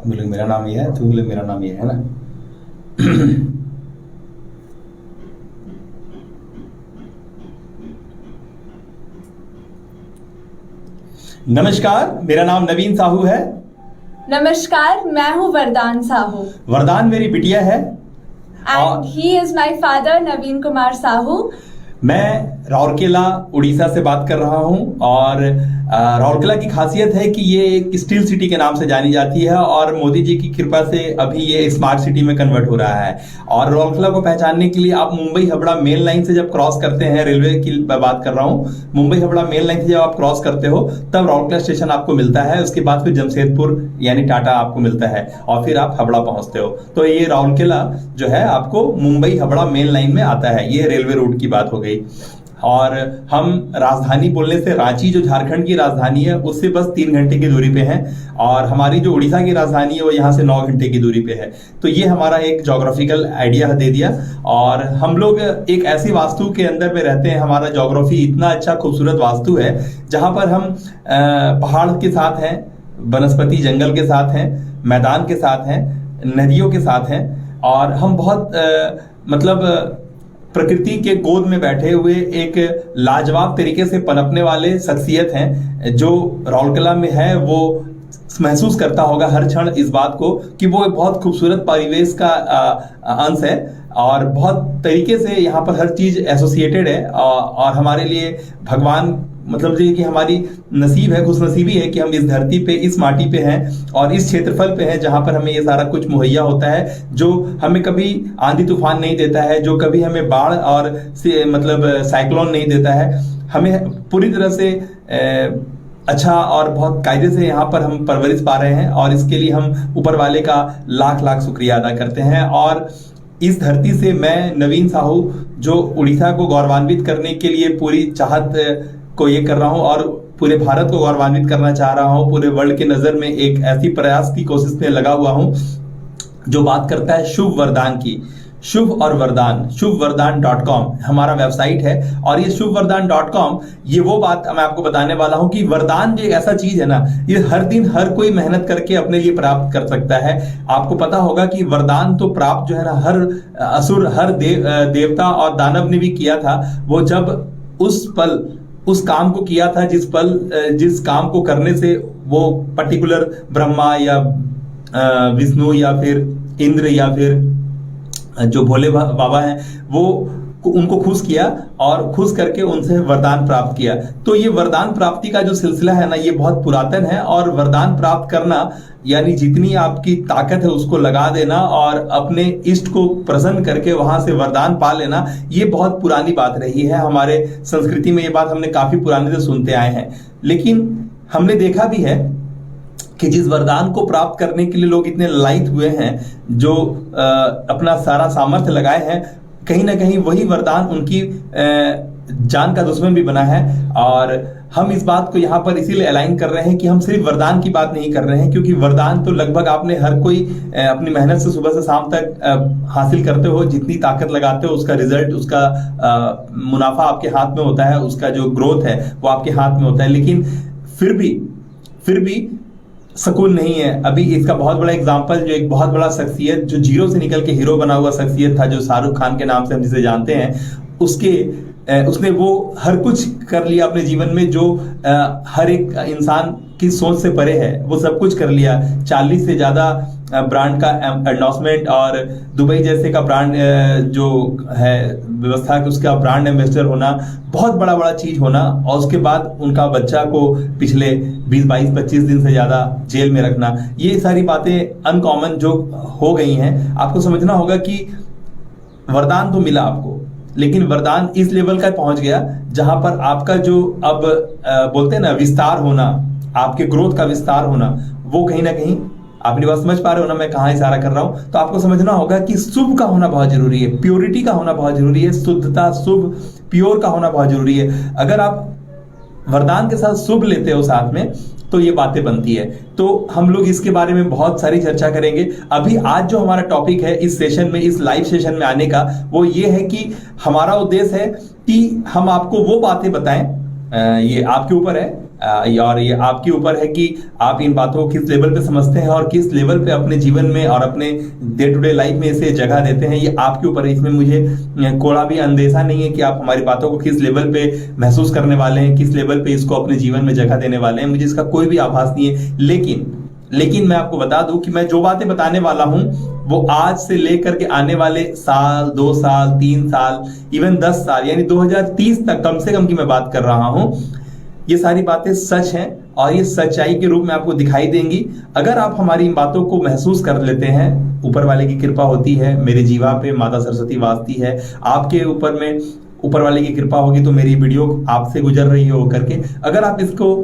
बोले मेरा नाम ये है, तो बोले मेरा नाम ये है ना। नमस्कार, मेरा नाम नवीन साहू है। नमस्कार, मैं हूँ वरदान साहू। वरदान मेरी बिटिया है and he is my father Naveen Kumar Sahu. मैं राउरकेला उड़ीसा से बात कर रहा हूं और राउरकेला की खासियत है कि ये एक स्टील सिटी के नाम से जानी जाती है और मोदी जी की कृपा से अभी ये स्मार्ट सिटी में कन्वर्ट हो रहा है। और राउरकेला को पहचानने के लिए आप मुंबई हावड़ा मेन लाइन से जब क्रॉस करते हैं, रेलवे की बात कर रहा हूं, मुंबई हावड़ा मेन लाइन से जब आप क्रॉस करते हो तब राउरकेला स्टेशन आपको मिलता है। उसके बाद फिर जमशेदपुर यानी टाटा आपको मिलता है और फिर आप हावड़ा पहुंचते हो। तो ये राउरकेला जो है आपको मुंबई हावड़ा मेन लाइन में आता है। ये रेलवे रूट की बात हो गई। और हम राजधानी बोलने से रांची जो झारखंड की राजधानी है उससे बस 3 घंटे की दूरी पे है और हमारी जो उड़ीसा की राजधानी है वो यहाँ से 9 घंटे की दूरी पे है। तो ये हमारा एक ज्योग्राफिकल आइडिया दे दिया। और हम लोग एक ऐसी वास्तु के अंदर में रहते हैं, हमारा ज्योग्राफी इतना अच्छा खूबसूरत वास्तु है जहाँ पर हम पहाड़ के साथ हैं, वनस्पति जंगल के साथ हैं, मैदान के साथ हैं, नदियों के साथ हैं और हम बहुत मतलब प्रकृति के गोद में बैठे हुए एक लाजवाब तरीके से पनपने वाले शख्सियत हैं। जो राउरकेला में है वो महसूस करता होगा हर क्षण इस बात को कि वो एक बहुत खूबसूरत परिवेश का अंश है और बहुत तरीके से यहाँ पर हर चीज एसोसिएटेड है। और हमारे लिए भगवान मतलब ये कि हमारी नसीब है, खुशनसीबी है कि हम इस धरती पे, इस माटी पे हैं और इस क्षेत्रफल पे हैं जहां पर हमें ये सारा कुछ मुहैया होता है, जो हमें कभी आंधी तूफान नहीं देता है, जो कभी हमें बाढ़ और से मतलब साइक्लोन नहीं देता है। हमें पूरी तरह से अच्छा और बहुत कायदे से यहाँ पर हम परवरिश पा रहे हैं और इसके लिए हम ऊपर वाले का लाख लाख शुक्रिया अदा करते हैं। और इस धरती से मैं नवीन साहू जो उड़ीसा को गौरवान्वित करने के लिए पूरी चाहत को ये कर रहा हूं और पूरे भारत को गौरवान्वित करना चाह रहा हूं, पूरे वर्ल्ड के नजर में एक ऐसी प्रयास की कोशिश में लगा हुआ हूं जो बात करता है शुभ वरदान की। शुभ और वरदान, शुभवरदान.com हमारा वेबसाइट है और ये शुभवरदान.com ये वो बात मैं आपको बताने वाला हूं कि वरदान जो एक ऐसा चीज है ना, ये हर दिन हर कोई मेहनत करके अपने लिए प्राप्त कर सकता है। आपको पता होगा कि वरदान तो प्राप्त जो है ना हर असुर, हर देवता और दानव ने भी किया था। वो जब उस पल उस काम को किया था जिस काम को करने से वो पर्टिकुलर ब्रह्मा या विष्णु या फिर इंद्र या फिर जो भोले बाबा हैं वो उनको खुश किया और खुश करके उनसे वरदान प्राप्त किया। तो ये वरदान प्राप्ति का जो सिलसिला है ना ये बहुत पुरातन है और वरदान प्राप्त करना यानी जितनी आपकी ताकत है उसको लगा देना और अपने इष्ट को प्रसन्न करके वहां से वरदान पा लेना, ये बहुत पुरानी बात रही है। हमारे संस्कृति में ये बात हमने काफी पुराने से सुनते आए हैं। लेकिन हमने देखा भी है कि जिस वरदान को प्राप्त करने के लिए लोग इतने लालायित हुए हैं, जो अपना सारा सामर्थ्य लगाए हैं, कहीं ना कहीं वही वरदान उनकी जान का दुश्मन भी बना है। और हम इस बात को यहाँ पर इसीलिए अलाइन कर रहे हैं कि हम सिर्फ वरदान की बात नहीं कर रहे हैं, क्योंकि वरदान तो लगभग आपने हर कोई अपनी मेहनत से सुबह से शाम तक हासिल करते हो। जितनी ताकत लगाते हो उसका रिजल्ट, उसका मुनाफा आपके हाथ में होता है, उसका जो ग्रोथ है वो आपके हाथ में होता है। लेकिन फिर भी सुकून नहीं है। अभी इसका बहुत बड़ा एग्जांपल, जो एक बहुत बड़ा शख्सियत जो जीरो से निकल के हीरो बना हुआ शख्सियत था, जो शाहरुख खान के नाम से हम जिसे जानते हैं, उसने वो हर कुछ कर लिया अपने जीवन में जो हर एक इंसान की सोच से परे है। वो सब कुछ कर लिया। 40 से ज्यादा ब्रांड का एंडोर्समेंट और दुबई जैसे का ब्रांड जो है व्यवस्था कि उसका ब्रांड एम्बेसडर होना, बहुत बड़ा चीज होना, और उसके बाद उनका बच्चा को पिछले 20, 22, 25 दिन से ज्यादा जेल में रखना, ये सारी बातें अनकॉमन जो हो गई हैं। आपको समझना होगा कि वरदान तो मिला आपको, लेकिन वरदान इस लेवल का पहुंच गया जहां पर आपका जो अब बोलते हैं ना विस्तार होना, आपके ग्रोथ का विस्तार होना, वो कहीं ना कहीं आपने बात समझ पा रहे हो ना मैं कहाँ इशारा कर रहा हूं। तो आपको समझना होगा कि शुभ का होना बहुत जरूरी है, प्योरिटी का होना बहुत जरूरी है, शुद्धता, शुभ, प्योर का होना बहुत जरूरी है। अगर आप वरदान के साथ शुभ लेते हो साथ में तो ये बातें बनती है। तो हम लोग इसके बारे में बहुत सारी चर्चा करेंगे। अभी आज जो हमारा टॉपिक है इस सेशन में, इस लाइव सेशन में आने का, वो ये है कि हमारा उद्देश्य है कि हम आपको वो बातें बताएं, ये आपके ऊपर है, और ये आपके ऊपर है कि आप इन बातों को किस लेवल पे समझते हैं और किस लेवल पे अपने जीवन में और अपने डे टू डे लाइफ में इसे जगह देते हैं। ये आपके ऊपर है, इसमें मुझे कोई भी अंदेशा नहीं है कि आप हमारी बातों को किस लेवल पे महसूस करने वाले हैं, किस लेवल पे इसको अपने जीवन में जगह देने वाले हैं, मुझे इसका कोई भी आभास नहीं है। लेकिन मैं आपको बता दूं कि मैं जो बातें बताने वाला हूं वो आज से लेकर के आने वाले साल, 2 साल, 3 साल, इवन 10 साल यानी 2030 तक कम से कम की मैं बात कर रहा हूं। ये सारी बातें सच हैं और ये सच्चाई के रूप में आपको दिखाई देंगी अगर आप हमारी इन बातों को महसूस कर लेते हैं। ऊपर वाले की कृपा होती है, मेरे जीवा पे माता सरस्वती वासती है, आपके ऊपर में ऊपर वाले की कृपा होगी तो मेरी वीडियो आपसे गुजर रही हो करके अगर आप इसको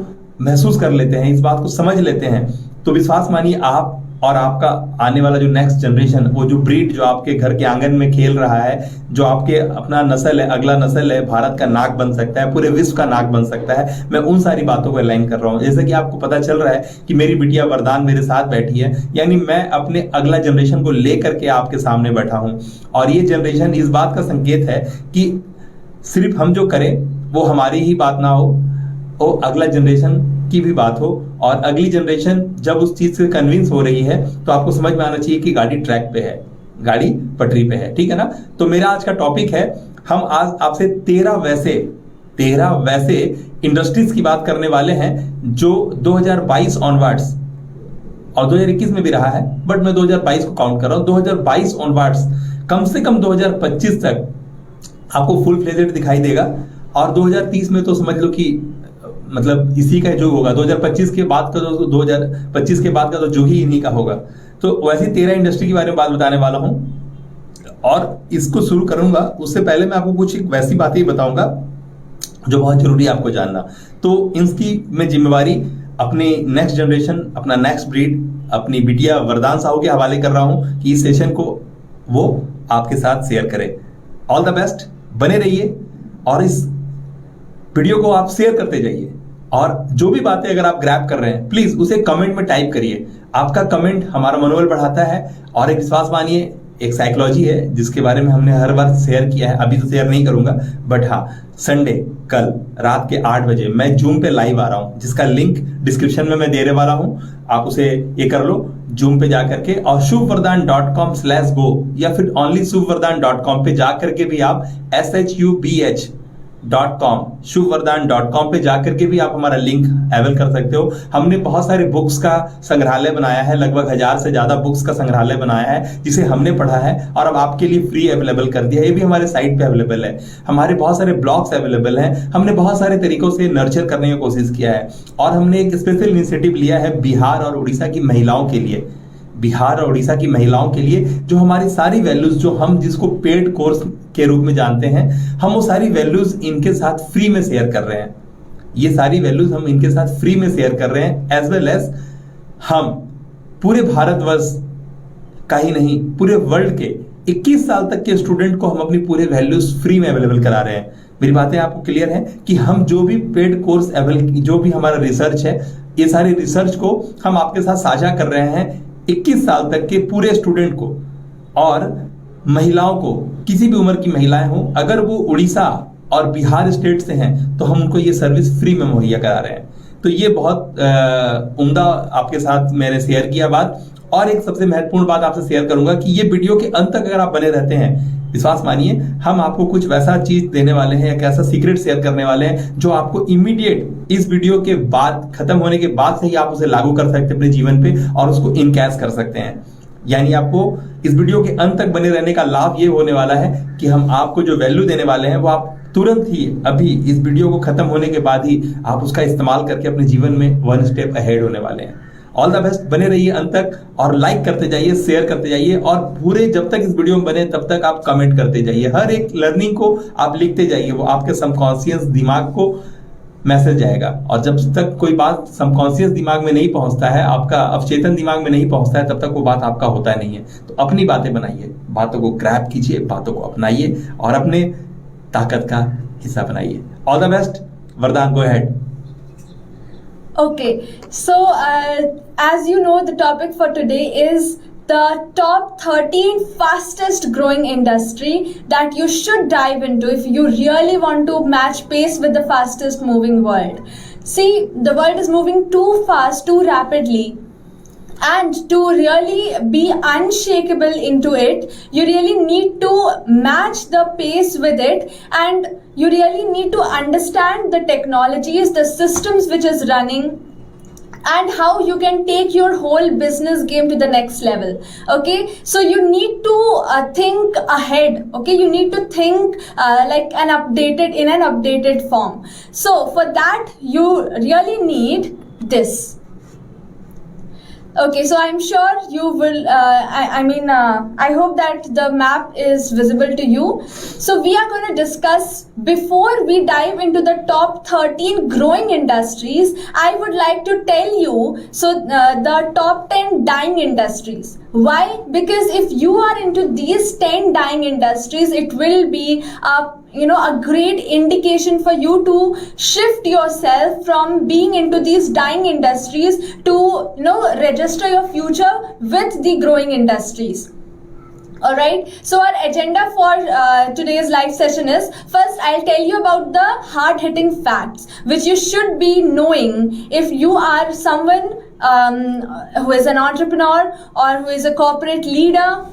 महसूस कर लेते हैं, इस बात को समझ लेते हैं, तो विश्वास मानिए आप और आपका आने वाला जो नेक्स्ट जनरेशन, वो जो ब्रीड जो आपके घर के आंगन में खेल रहा है, जो आपके अपना नस्ल है, अगला नस्ल है, भारत का नाक बन सकता है, पूरे विश्व का नाक बन सकता है। मैं उन सारी बातों को अलाइन कर रहा हूं। जैसे कि आपको पता चल रहा है कि मेरी बिटिया वरदान मेरे साथ बैठी है, यानी मैं अपने अगला जनरेशन को लेकर के आपके सामने बैठा हूं। और ये जनरेशन इस बात का संकेत है कि सिर्फ हम जो करें वो हमारी ही बात ना हो, वो अगला जनरेशन की भी बात हो। और अगली जनरेशन जब उस चीज से कन्विंस हो रही है तो आपको समझ में आना चाहिए कि गाड़ी ट्रैक पे है, गाड़ी पटरी पे है, ठीक है ना। तो मेरा आज का टॉपिक है, हम आज आपसे 13 वैसे इंडस्ट्रीज की बात करने वाले हैं जो 2022 ऑनवर्ड्स, और 2021 में भी रहा है बट मैं 2022 को काउंट कर रहा हूं, 2022 ऑनवर्ड्स कम से कम 2025 तक आपको फुल फ्लेजेड दिखाई देगा। और 2030 में तो समझ लो कि मतलब इसी का जो होगा, 2025 के बाद का तो 2025 के बाद का तो जो ही इन्हीं का होगा। तो वैसे 13 इंडस्ट्री के बारे में बात बताने वाला हूं और इसको शुरू करूंगा। उससे पहले मैं आपको कुछ एक वैसी बातें बताऊंगा जो बहुत जरूरी है आपको जानना। तो इसकी मैं जिम्मेवारी अपने नेक्स्ट जनरेशन, अपना नेक्स्ट ब्रीड, अपनी बिटिया वरदान साहू के हवाले कर रहा हूं कि इस सेशन को वो आपके साथ शेयर करें। ऑल द बेस्ट, बने रहिए और इस वीडियो को आप शेयर करते जाइए। और जो भी बातें अगर आप ग्रैब कर रहे हैं प्लीज उसे कमेंट में टाइप करिए। आपका कमेंट हमारा मनोबल बढ़ाता है। और एक विश्वास मानिए, एक साइकोलॉजी है जिसके बारे में हमने हर बार शेयर किया है, अभी तो शेयर नहीं करूंगा, बट हाँ, संडे कल रात के 8 बजे मैं जूम पे लाइव आ रहा हूं, जिसका लिंक डिस्क्रिप्शन में मैं देने वाला हूं। आप उसे ये कर लो, जूम पे जाकर के, और shubvardhan.com/go या फिर onlyshubvardhan.com पे जाकर के भी आप shubvardhan.com पे जाकर के भी आप हमारा लिंक अवेल कर सकते हो। हमने बहुत सारे बुक्स का संग्रहालय बनाया है, लगभग 1000 से ज्यादा बुक्स का संग्रहालय बनाया है जिसे हमने पढ़ा है और अब आपके लिए फ्री अवेलेबल कर दिया है। ये भी हमारे साइट पे अवेलेबल है। हमारे बहुत सारे ब्लॉग्स अवेलेबल हैं। हमने बहुत सारे तरीकों से नर्चर करने की कोशिश किया है और हमने एक स्पेशल इनिशिएटिव लिया है बिहार और उड़ीसा की महिलाओं के लिए, बिहार और उड़ीसा की महिलाओं के लिए, जो हमारी सारी वैल्यूज, जो हम जिसको पेड कोर्स के रूप में जानते हैं, हम वो सारी वैल्यूज इनके साथ फ्री में शेयर कर रहे हैं। ये सारी वैल्यूज हम इनके साथ फ्री में शेयर कर रहे हैं, एज वेल एज हम पूरे भारतवर्ष का ही नहीं, पूरे वर्ल्ड के 21 साल तक के स्टूडेंट को हम अपनी पूरे वैल्यूज फ्री में अवेलेबल करा रहे हैं। मेरी बातें आपको क्लियर है कि हम जो भी पेड कोर्स जो भी हमारा रिसर्च है, ये सारे रिसर्च को हम आपके साथ साझा कर रहे हैं 21 साल तक के पूरे स्टूडेंट को। और महिलाओं को, किसी भी उम्र की महिलाएं हों, अगर वो उड़ीसा और बिहार स्टेट से हैं तो हम उनको ये सर्विस फ्री में मुहैया करा रहे हैं। तो ये बहुत उम्दा आपके साथ मैंने शेयर किया बात। और एक सबसे महत्वपूर्ण बात आपसे शेयर करूंगा कि ये वीडियो के अंत तक अगर आप बने रहते हैं, विश्वास मानिए, हम आपको कुछ वैसा चीज देने वाले हैं, एक ऐसा सीक्रेट शेयर करने वाले हैं जो आपको इमीडिएट इस वीडियो के बाद, खत्म होने के बाद से ही आप उसे लागू कर सकते हैं अपने जीवन पे और उसको इनकैश कर सकते हैं। यानी आपको इस वीडियो के अंत तक बने रहने का लाभ ये होने वाला है कि हम आपको जो वैल्यू देने वाले हैं वो आप तुरंत ही, अभी इस वीडियो को खत्म होने के बाद ही आप उसका इस्तेमाल करके अपने जीवन में 1 स्टेप अहेड होने वाले हैं। ऑल द बेस्ट, बने रहिए अंत तक और लाइक करते जाइए, शेयर करते जाइए और पूरे जब तक इस वीडियो में बने तब तक आप कमेंट करते जाइए। हर एक लर्निंग को आप लिखते जाइए, वो आपके सबकॉन्शियस दिमाग को मैसेज जाएगा। और जब तक कोई बात सबकॉन्शियस दिमाग में नहीं पहुंचता है, आपका अवचेतन दिमाग में नहीं पहुंचता है, तब तक वो बात आपका होता नहीं है। तो अपनी बातें बनाइए, बातों को ग्रैब कीजिए, बातों को अपनाइए और अपने ताकत का हिस्सा बनाइए। ऑल द बेस्ट, वरदान, go ahead. Okay, so as you know, the topic for today is the top 13 fastest growing industry that you should dive into if you really want to match pace with the fastest moving world. See, the world is moving too fast, too rapidly, and to really be unshakable into it, you really need to match the pace with it, and you really need to understand the technologies, the systems which is running, and how you can take your whole business game to the next level. Okay, so you need to think ahead. Okay, you need to think like an updated form. So for that you really need this. Okay, so I'm sure you will, I hope that the map is visible to you. So we are going to discuss, before we dive into the top 13 growing industries, I would like to tell you, the top 10 dying industries. Why? Because if you are into these 10 dying industries, it will be a great indication for you to shift yourself from being into these dying industries to register your future with the growing industries. Alright, so our agenda for today's live session is, first I'll tell you about the hard-hitting facts which you should be knowing if you are someone who is an entrepreneur or who is a corporate leader,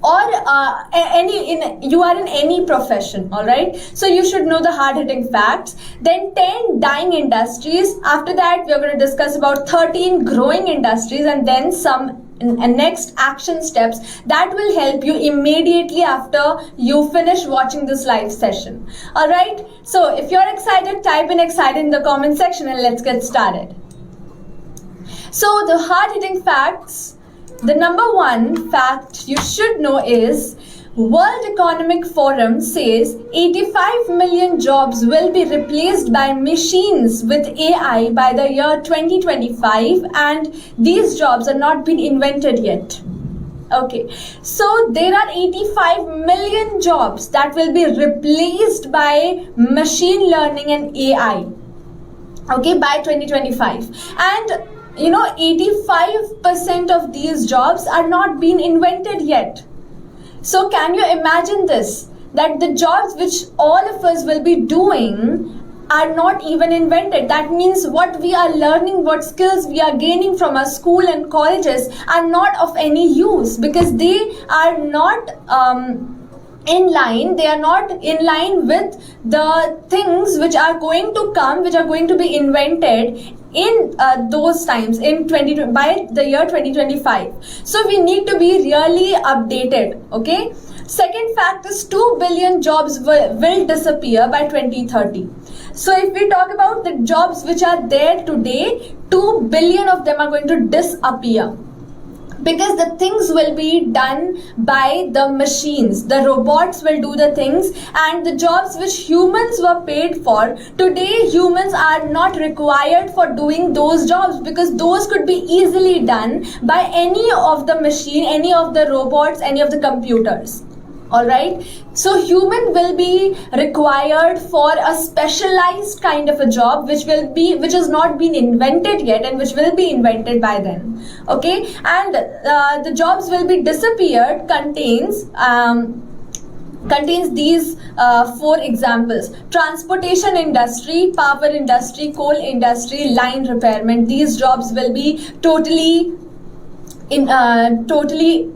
or you are in any profession. All right, so you should know the hard-hitting facts. Then 10 dying industries. After that we are going to discuss about 13 growing industries, and then some next action steps that will help you immediately after you finish watching this live session. All right, so if you're excited, type in excited in the comment section and let's get started. So the hard-hitting facts. The number one fact you should know is, World Economic Forum says 85 million jobs will be replaced by machines with AI by the year 2025, and these jobs are not been invented yet. Okay, so there are 85 million jobs that will be replaced by machine learning and AI, okay, by 2025. And 85% of these jobs are not being invented yet. So can you imagine this? That the jobs which all of us will be doing are not even invented. That means what we are learning, what skills we are gaining from our school and colleges are not of any use, because they are not they are not in line with the things which are going to come, which are going to be invented in those times by the year 2025. So we need to be really updated. Okay, second fact is 2 billion jobs will disappear by 2030. So if we talk about the jobs which are there today, 2 billion of them are going to disappear, because the things will be done by the machines. The robots will do the things, and the jobs which humans were paid for, today humans are not required for doing those jobs, because those could be easily done by any of the machine, any of the robots, any of the computers. Alright, so human will be required for a specialized kind of a job which has not been invented yet, and which will be invented by then. Okay, and the jobs will be disappeared contains these 4 examples: transportation industry, power industry, coal industry, line repairment. These jobs will be totally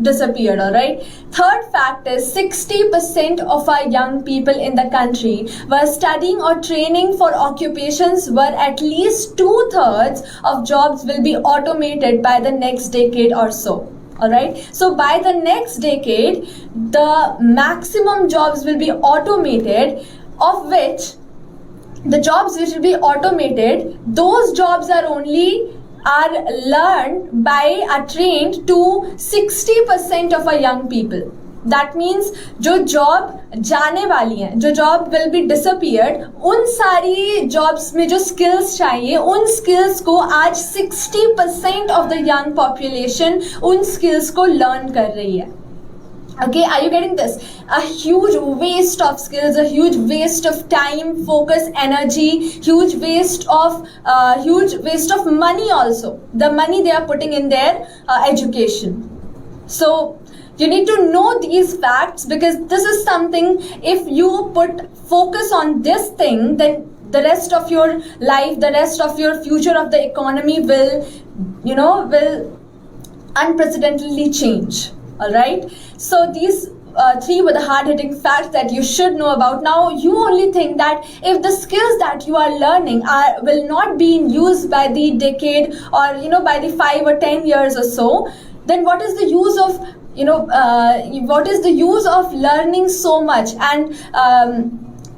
disappeared. All right, third fact is 60% of our young people in the country were studying or training for occupations where at least 2/3 of jobs will be automated by the next decade or so. All right, so by the next decade the maximum jobs will be automated, of which the jobs which will be automated, those jobs are learned by, are trained to 60% of our young people. That means जो job जाने वाली हैं, जो job will be disappeared, उन सारी jobs में जो skills चाहिए, उन स्किल्स को आज 60% ऑफ द यंग पॉपुलेशन उन स्किल्स को लर्न कर रही है. Okay, are you getting this? A huge waste of skills, a huge waste of time, focus, energy, huge waste of money also. The money they are putting in their education. So you need to know these facts, because this is something, if you put focus on this thing, then the rest of your life, the rest of your future of the economy will unprecedentedly change. All right. So these three were the hard-hitting facts that you should know about. Now, you only think that if the skills that you are learning will not be in use by the decade or by the 5 or 10 years or so, then what is the use of learning so much and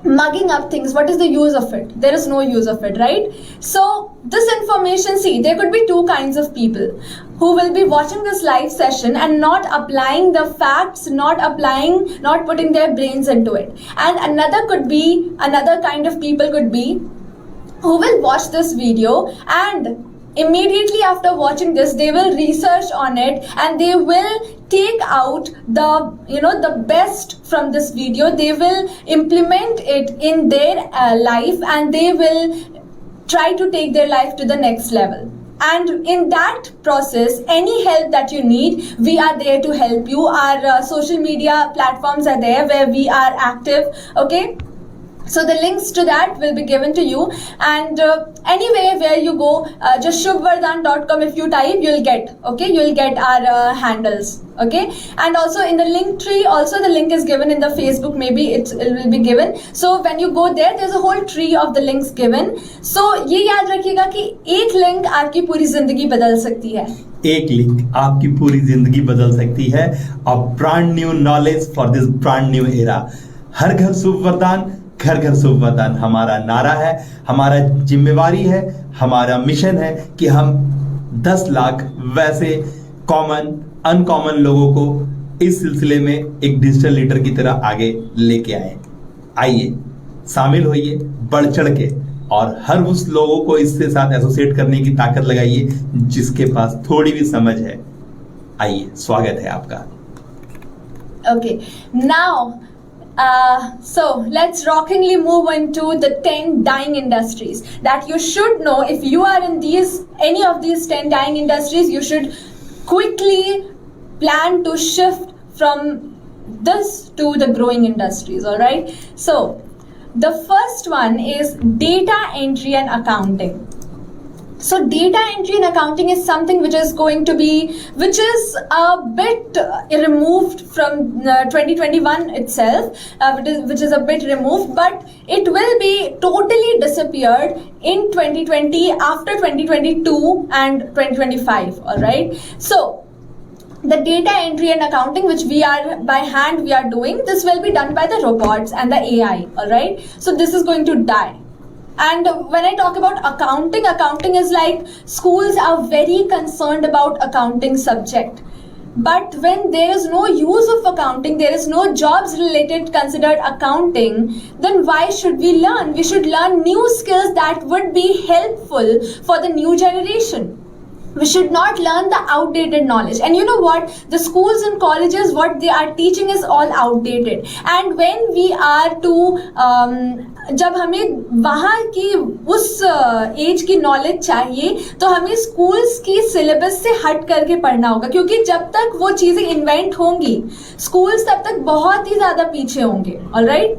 mugging up things? What is the use of it? There is no use of it, right? So this information, see, there could be two kinds of people who will be watching this live session and not applying the facts, not putting their brains into it. And another kind of people could be who will watch this video and immediately after watching this, they will research on it and they will take out the best from this video. They will implement it in their life and they will try to take their life to the next level. And in that process, any help that you need, we are there to help you. Our social media platforms are there where we are active. Okay. So the links to that will be given to you, and anyway where you go, just shubhvardhan.com, if you type, you'll get our handles. Okay, and also in the link tree, also the link is given in the Facebook, maybe it will be given. So when you go there, there's a whole tree of the links given. So ये याद रखिएगा कि एक link आपकी पूरी जिंदगी बदल सकती है. एक लिंक आपकी पूरी जिंदगी बदल सकती है. A brand new knowledge for this brand new era. हर घर शुभवरदान, घर घर शुभवरदान हमारा नारा है, हमारा जिम्मेवारी है, हमारा मिशन है कि हम 10 लाख वैसे कॉमन अनकॉमन लोगों को इस सिलसिले में एक डिजिटल लीडर की तरह आगे लेके आए. आइए शामिल होइए बढ़ चढ़ के और हर उस लोगों को इससे साथ एसोसिएट करने की ताकत लगाइए जिसके पास थोड़ी भी समझ है. आइए, स्वागत है आपका. Okay, now so let's rockingly move into the 10 dying industries that you should know. If you are in any of these 10 dying industries, you should quickly plan to shift from this to the growing industries. All right. So the first one is data entry and accounting. So data entry and accounting is something which is a bit removed from 2021 itself, which is a bit removed, but it will be totally disappeared in 2020, after 2022 and 2025. All right. So the data entry and accounting, which we are doing, this will be done by the robots and the AI. All right. So this is going to die. And when I talk about accounting is like schools are very concerned about accounting subject. But when there is no use of accounting, there is no jobs related considered accounting, then why should we learn? We should learn new skills that would be helpful for the new generation. We should not learn the outdated knowledge. And you know what? The schools and colleges, what they are teaching is all outdated. And when we are to जब हमें वहाँ की उस as की knowledge चाहिए तो हमें schools की सिलेबस से हट करके पढ़ना होगा, क्योंकि जब तक वो चीजें इन्वेंट होंगी स्कूल्स तब तक बहुत ही ज्यादा पीछे होंगे. ऑलराइट.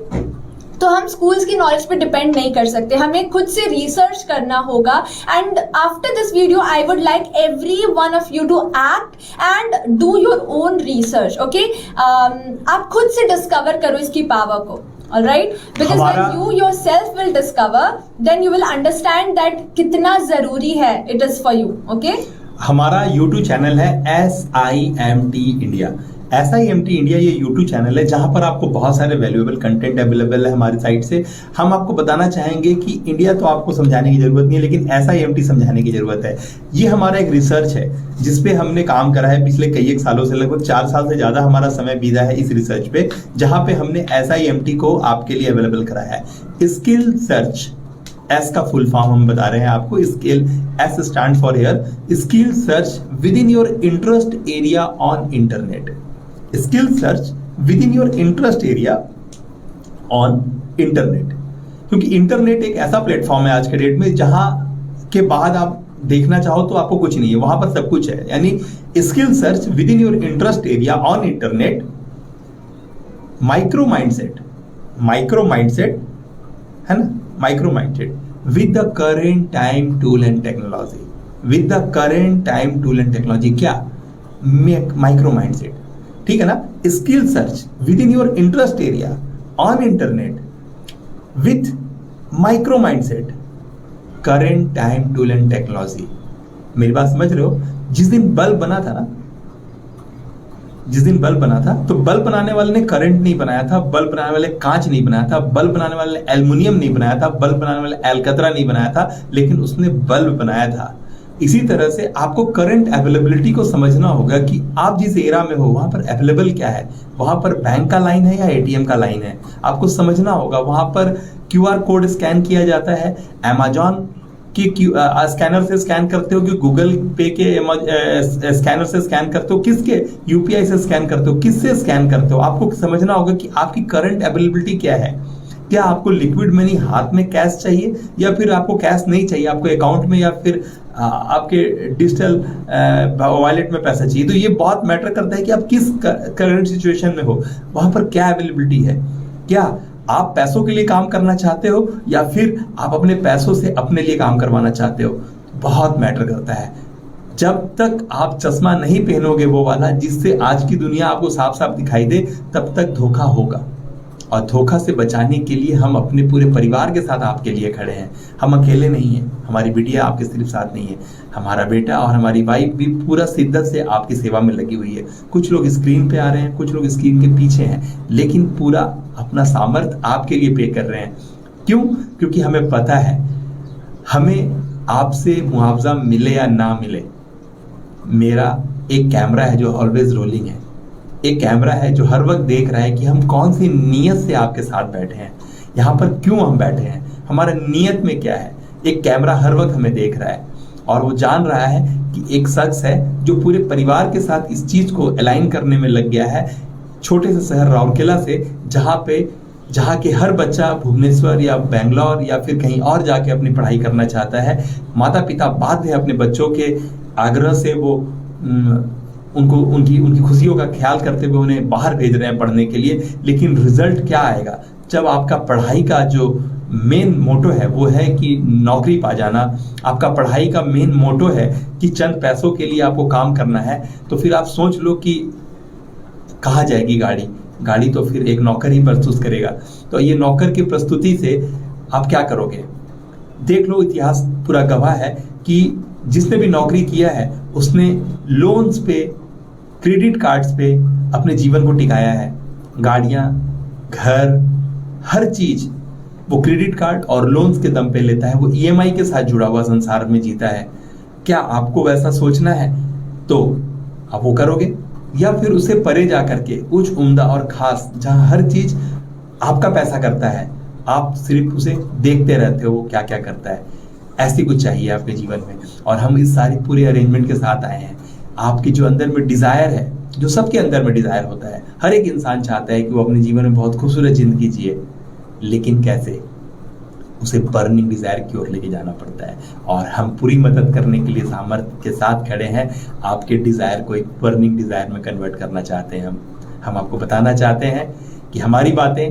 तो हम स्कूल्स की नॉलेज पे डिपेंड नहीं कर सकते, हमें खुद से रिसर्च करना होगा. And after this video I would like every one of you to act and do your own research. Okay, आप खुद से डिस्कवर करो इसकी पावर को. All right, because when you yourself will discover, then you will understand that कितना जरूरी है it is for you. Okay? हमारा YouTube चैनल है SIMT India. SIMT India ये YouTube चैनल है जहां पर आपको बहुत सारे वैल्यूएबल कंटेंट अवेलेबल है हमारी साइट से. हम आपको बताना चाहेंगे कि इंडिया तो आपको समझाने की जरूरत नहीं है, लेकिन SIMT समझाने की जरूरत है. ये हमारा एक रिसर्च है जिसपे हमने काम करा है पिछले कई एक सालों से, लगभग 4 साल से ज्यादा हमारा समय बीता है इस रिसर्च पे, जहां पे हमने SIMT को आपके लिए अवेलेबल कराया है. स्किल सर्च, एस का फुल फॉर्म हम बता रहे हैं आपको. Skill, S stand for here, skill search with in your interest area on internet. Skill search with in your interest area on internet. क्योंकि इंटरनेट एक ऐसा प्लेटफॉर्म है आज के डेट में जहां के बाद आप देखना चाहो तो आपको कुछ नहीं है, वहां पर सब कुछ है. यानी skill search with in your interest area on internet. Micro mindset है ना, micro mindset with the current time tool and technology, with the current time tool and technology, क्या माइक्रो माइंडसेट, ठीक है ना। Skill search with in your interest area on internet with micro mindset, current time tool and technology. मेरी बात समझ रहे हो? जिस दिन बल्ब बना था ना, जिस दिन बल्ब बना था, तो बल्ब बनाने वाले ने करंट नहीं बनाया था, बल्ब बनाने वाले कांच नहीं बनाया था, बल्ब बनाने वाले ने एल्युमिनियम नहीं बनाया था, बल्ब बनाने वाले एल्कतरा नहीं बनाया था, लेकिन उसने बल्ब बनाया था। इसी तरह से आपको करंट अवेलेबिलिटी को समझना होगा कि आप जिस एरा में हो वहां पर अवेलेबल क्या है, वहां पर बैंक का लाइन है या एटीएम का लाइन है, आपको समझना होगा। वहां पर क्यूआर कोड स्कैन किया जाता है, अमेजॉन के स्कैनर से स्कैन करते हो कि गूगल पे के स्कैनर से स्कैन करते हो, किसके यूपीआई से स्कैन करते हो, किससे स्कैन करते हो। आपको समझना होगा कि आपकी करंट अवेलेबिलिटी क्या है। क्या आपको लिक्विड मनी हाथ में कैश चाहिए या फिर आपको कैश नहीं चाहिए, आपको अकाउंट में या फिर आपके डिजिटल वॉलेट में पैसा चाहिए। तो ये बहुत मैटर करता है कि आप किस करंट सिचुएशन में हो, वहां पर क्या अवेलेबिलिटी है। क्या आप पैसों के लिए काम करना चाहते हो या फिर आप अपने पैसों से अपने लिए काम करवाना चाहते हो, बहुत मैटर करता है। जब तक आप चश्मा नहीं पहनोगे वो वाला जिससे आज की दुनिया आपको साफ साफ दिखाई दे, तब तक धोखा होगा। और धोखा से बचाने के लिए हम अपने पूरे परिवार के साथ आपके लिए खड़े हैं। हम अकेले नहीं हैं, हमारी बिटिया आपके सिर्फ साथ नहीं है, हमारा बेटा और हमारी वाइफ भी पूरा शिद्दत से आपकी सेवा में लगी हुई है। कुछ लोग स्क्रीन पे आ रहे हैं, कुछ लोग स्क्रीन के पीछे हैं, लेकिन पूरा अपना सामर्थ्य आपके लिए पे कर रहे हैं। क्यों? क्योंकि हमें पता है हमें आपसे मुआवजा मिले या ना मिले, मेरा एक कैमरा है जो ऑलवेज रोलिंग है, एक कैमरा है जो हर वक्त देख रहा है कि हम कौन सी नीयत से आपके साथ बैठे हैं, यहाँ पर क्यों हम बैठे हैं, हमारा नीयत में क्या है। एक कैमरा हर वक्त हमें देख रहा है और वो जान रहा है कि एक शख्स है जो पूरे परिवार के साथ इस चीज को अलाइन करने में लग गया है। छोटे से शहर राउरकेला से, जहाँ के हर बच्चा भुवनेश्वर या बेंगलोर या फिर कहीं और जाके अपनी पढ़ाई करना चाहता है, माता पिता बाध्य है अपने बच्चों के आग्रह से वो उनको उनकी खुशियों का ख्याल करते हुए उन्हें बाहर भेज रहे हैं पढ़ने के लिए। लेकिन रिजल्ट क्या आएगा जब आपका पढ़ाई का जो मेन मोटो है वो है कि नौकरी पा जाना, आपका पढ़ाई का मेन मोटो है कि चंद पैसों के लिए आपको काम करना है, तो फिर आप सोच लो कि कहाँ जाएगी गाड़ी तो फिर एक नौकर ही प्रस्तुत करेगा। तो ये नौकर की प्रस्तुति से आप क्या करोगे? देख लो, इतिहास पूरा गवाह है कि जिसने भी नौकरी किया है उसने लोन्स पे, क्रेडिट कार्ड्स पे अपने जीवन को टिकाया है। गाड़ियां, घर, हर चीज वो क्रेडिट कार्ड और लोन्स के दम पे लेता है। वो ईएमआई के साथ जुड़ा हुआ संसार में जीता है। क्या आपको वैसा सोचना है तो आप वो करोगे, या फिर उसे परे जा करके उच्च उम्दा और खास जहां हर चीज आपका पैसा करता है, आप सिर्फ उसे देखते रहते हो वो क्या क्या करता है। ऐसी कुछ चाहिए आपके जीवन में, और हम इस सारी पूरे अरेंजमेंट के साथ आए हैं। आपके जो अंदर में डिजायर है, जो सबके अंदर में डिजायर होता है, हर एक इंसान चाहता है कि वो अपने जीवन में बहुत खूबसूरत जिंदगी जिए, लेकिन कैसे? उसे बर्निंग डिजायर की ओर लेके जाना पड़ता है। और हम पूरी मदद करने के लिए सामर्थ्य के साथ खड़े हैं। आपके डिजायर को एक बर्निंग डिजायर में कन्वर्ट करना चाहते हैं हम आपको बताना चाहते हैं कि हमारी बातें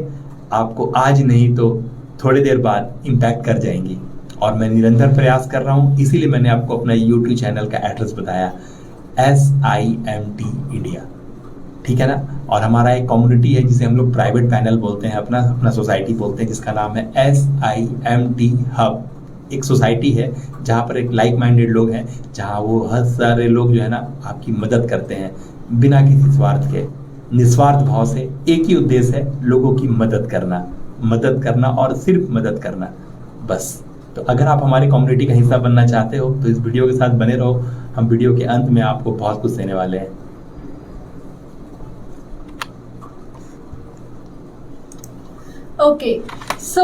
आपको आज नहीं तो थोड़ी देर बाद इम्पैक्ट कर जाएंगी। और मैं निरंतर प्रयास कर रहा हूं, इसीलिए मैंने आपको अपना YouTube चैनल का एड्रेस बताया, SIMT इंडिया, ठीक है ना। और हमारा एक कम्युनिटी है जिसे हम लोग प्राइवेट पैनल बोलते हैं, अपना सोसाइटी बोलते हैं, जिसका नाम है SIMT हब। एक सोसाइटी है जहाँ पर एक लाइक माइंडेड लोग हैं, जहाँ वो हर सारे लोग जो है ना आपकी मदद करते हैं बिना किसी स्वार्थ के, निस्वार्थ भाव से। एक ही उद्देश्य है, लोगों की मदद करना और सिर्फ मदद करना, बस। तो अगर आप हमारी कम्युनिटी का हिस्सा बनना चाहते हो तो इस वीडियो के साथ बने रहो। हम वीडियो के अंत में आपको बहुत कुछ देने वाले हैं। Okay, so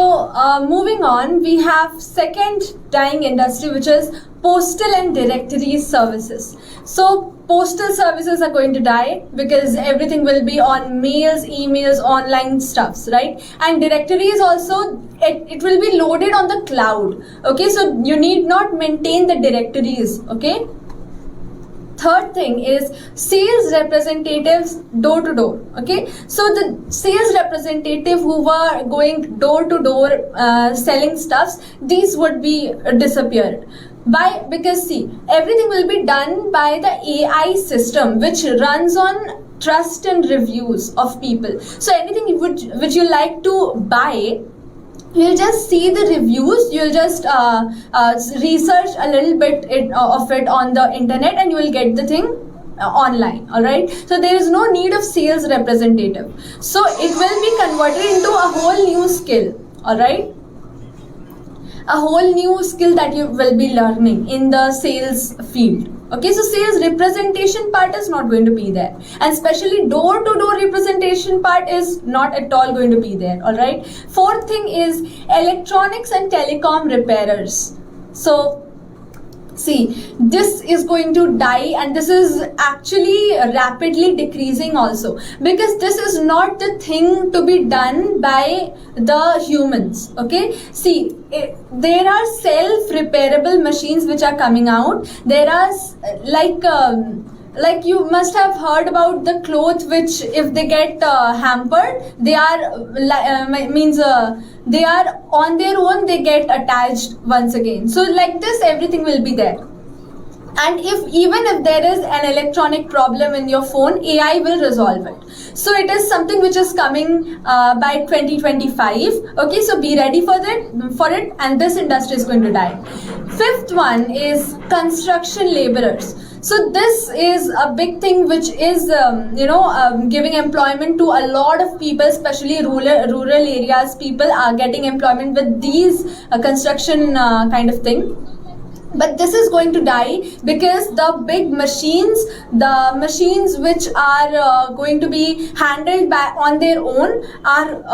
moving on, we have second dying industry, which is postal and directory services. So postal services are going to die because everything will be on mails, emails, online stuffs, right? And directories also, it will be loaded on the cloud. Okay, so you need not maintain the directories. Okay, third thing is sales representatives door to door. Okay, so the sales representative who were going door to door selling stuffs, these would be disappeared. Why? Because see, everything will be done by the AI system which runs on trust and reviews of people. So anything which you like to buy, you'll just see the reviews, you'll just research a little bit of it on the internet, and you will get the thing online. All right, so there is no need of sales representative, so it will be converted into a whole new skill. All right, a whole new skill that you will be learning in the sales field. Okay, so sales representation part is not going to be there, and especially door to door representation part is not at all going to be there. All right, fourth thing is electronics and telecom repairers. So see, this is going to die, and this is actually rapidly decreasing also, because this is not the thing to be done by the humans. Okay, see, there are self-repairable machines which are coming out. There are like you must have heard about the clothes which, if they get hampered, they are they are on their own, they get attached once again. So like this, everything will be there. And even if there is an electronic problem in your phone, AI will resolve it. So it is something which is coming by 2025. Okay, so be ready for it, and this industry is going to die. Fifth one is construction laborers. So this is a big thing which is giving employment to a lot of people, especially rural areas. People are getting employment with these construction kind of thing. But this is going to die because the big machines, the machines which are going to be handled by on their own are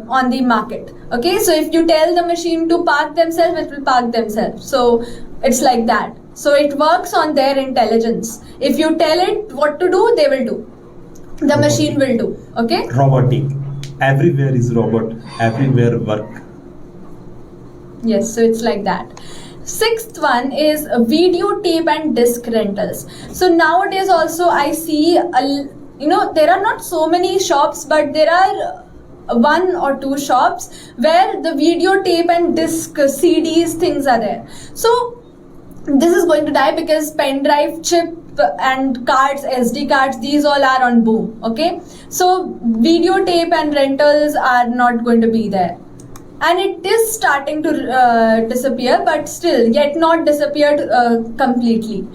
on the market. Okay, so if you tell the machine to park themselves, it will park themselves. So it's like that. So it works on their intelligence. If you tell it what to do, they will do. The machine will do. Okay. Robotic. Everywhere is robot. Everywhere work. Yes, so it's like that. Sixth one is videotape and disc rentals. So nowadays also I see, there are not so many shops, but there are one or two shops where the videotape and disc CDs things are there. So this is going to die because pen drive, chip and cards, SD cards, these all are on boom. Okay, so videotape and rentals are not going to be there. And it is starting to disappear, but still yet not disappeared completely.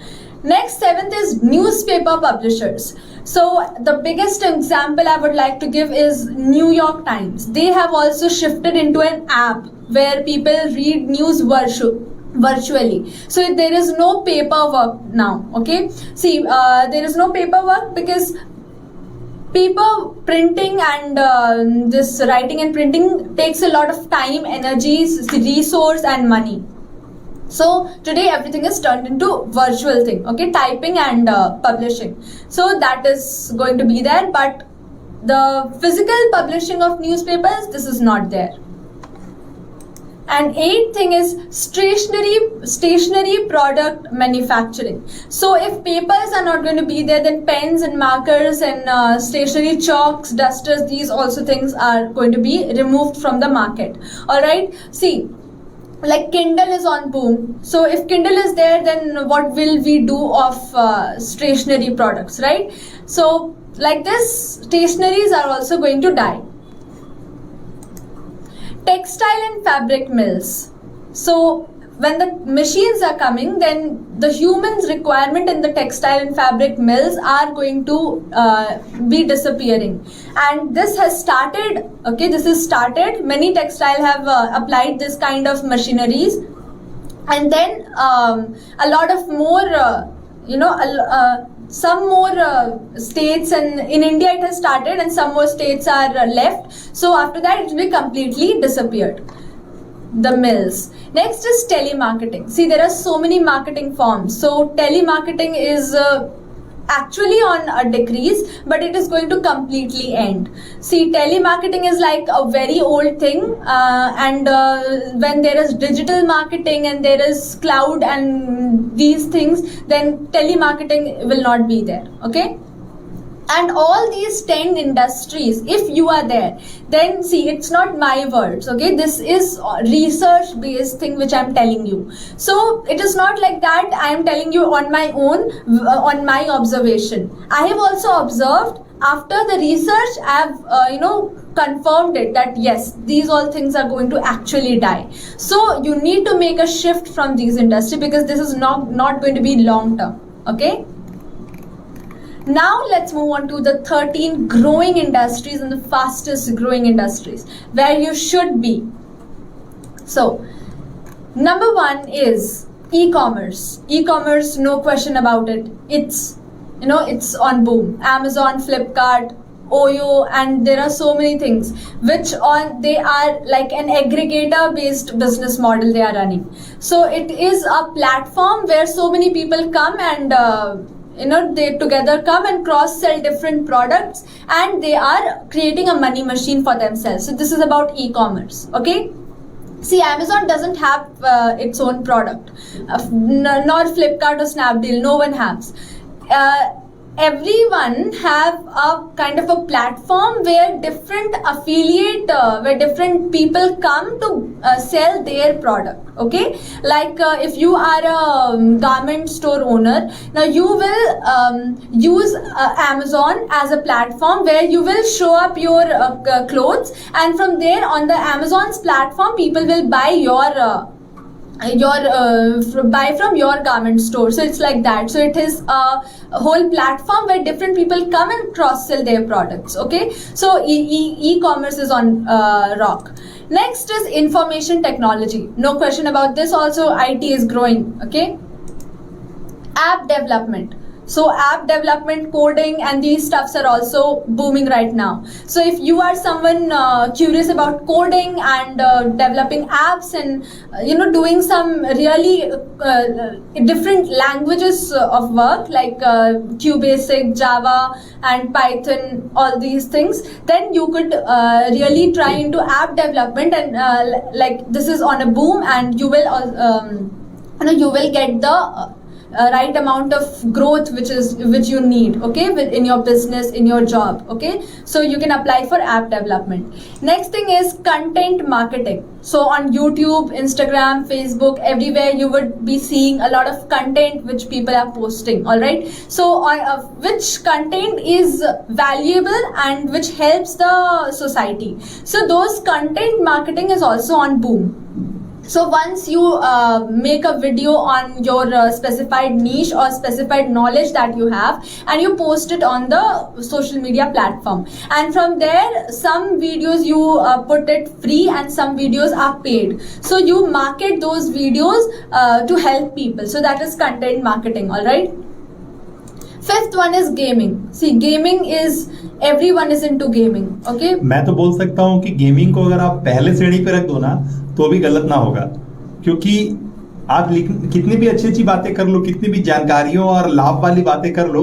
Next, seventh is newspaper publishers. So the biggest example I would like to give is New York Times. They have also shifted into an app where people read news virtually. So there is no paperwork now. Okay, see, there is no paperwork because paper printing and this writing and printing takes a lot of time, energies, resource and money. So today everything is turned into virtual thing. Okay, typing and publishing. So that is going to be there, but the physical publishing of newspapers, this is not there. And eighth thing is stationery product manufacturing. So if papers are not going to be there, then pens and markers and stationery chalks, dusters, these also things are going to be removed from the market. All right, see, like Kindle is on boom. So if Kindle is there, then what will we do of stationery products, right? So like this, stationeries are also going to die. Textile and fabric mills. So when the machines are coming, then the humans' requirement in the textile and fabric mills are going to be disappearing. And this has started. Okay, this is started. Many textile have applied this kind of machineries, and then a lot of more, some more states, and in India it has started and some more states are left. So after that it will be completely disappeared, the mills. Next is telemarketing. See, there are so many marketing forms. So telemarketing is actually on a decrease, but it is going to completely end. See, telemarketing is like a very old thing, and when there is digital marketing and there is cloud and these things, then telemarketing will not be there. Okay. And all these 10 industries, if you are there, then see, it's not my words, okay? This is research based thing which I'm telling you. So it is not like that I am telling you on my own, on my observation. I have also observed after the research. I have confirmed it that yes, these all things are going to actually die. So you need to make a shift from these industries, because this is not going to be long term. Okay. Now let's move on to the 13 growing industries and the fastest growing industries where you should be. So number 1 is e-commerce. E-commerce, no question about it. It's on boom. Amazon, Flipkart, Oyo, and there are so many things they are like an aggregator based business model they are running. So it is a platform where so many people come and they together come and cross sell different products, and they are creating a money machine for themselves. So this is about e-commerce. Okay. See, Amazon doesn't have its own product, nor Flipkart or Snapdeal. No one has. Everyone have a kind of a platform where different where different people come to sell their product. Okay, like if you are a garment store owner, now you will use Amazon as a platform where you will show up your clothes, and from there on the Amazon's platform, people will buy buy from your garment store. So it's like that. So it is a whole platform where different people come and cross sell their products. Okay, so e-commerce is on rock. Next is information technology. No question about this. Also, IT is growing. Okay, app development. So app development, coding, and these stuffs are also booming right now. So if you are someone curious about coding and developing apps and doing some really different languages of work like QBasic, Java, and Python, all these things, then you could really try into app development, and like this is on a boom, and you will get the right amount of growth which you need, okay, in your business, in your job. Okay, so you can apply for app development. Next thing is content marketing. So on YouTube, Instagram, Facebook, everywhere you would be seeing a lot of content which people are posting. All right, so which content is valuable and which helps the society. So those content marketing is also on boom. So once you make a video on your specified niche or specified knowledge that you have, and you post it on the social media platform, and from there some videos you put it free and some videos are paid. So you market those videos to help people. So that is content marketing. All right. Fifth one is gaming. See, gaming is, everyone is into gaming. Okay. मैं तो बोल सकता हूँ कि gaming को अगर आप पहले श्रेणी पे रख दो ना, तो भी गलत ना होगा, क्योंकि आप कितनी भी अच्छी बातें कर लो, कितनी भी जानकारियों और लाभ वाली बातें कर लो,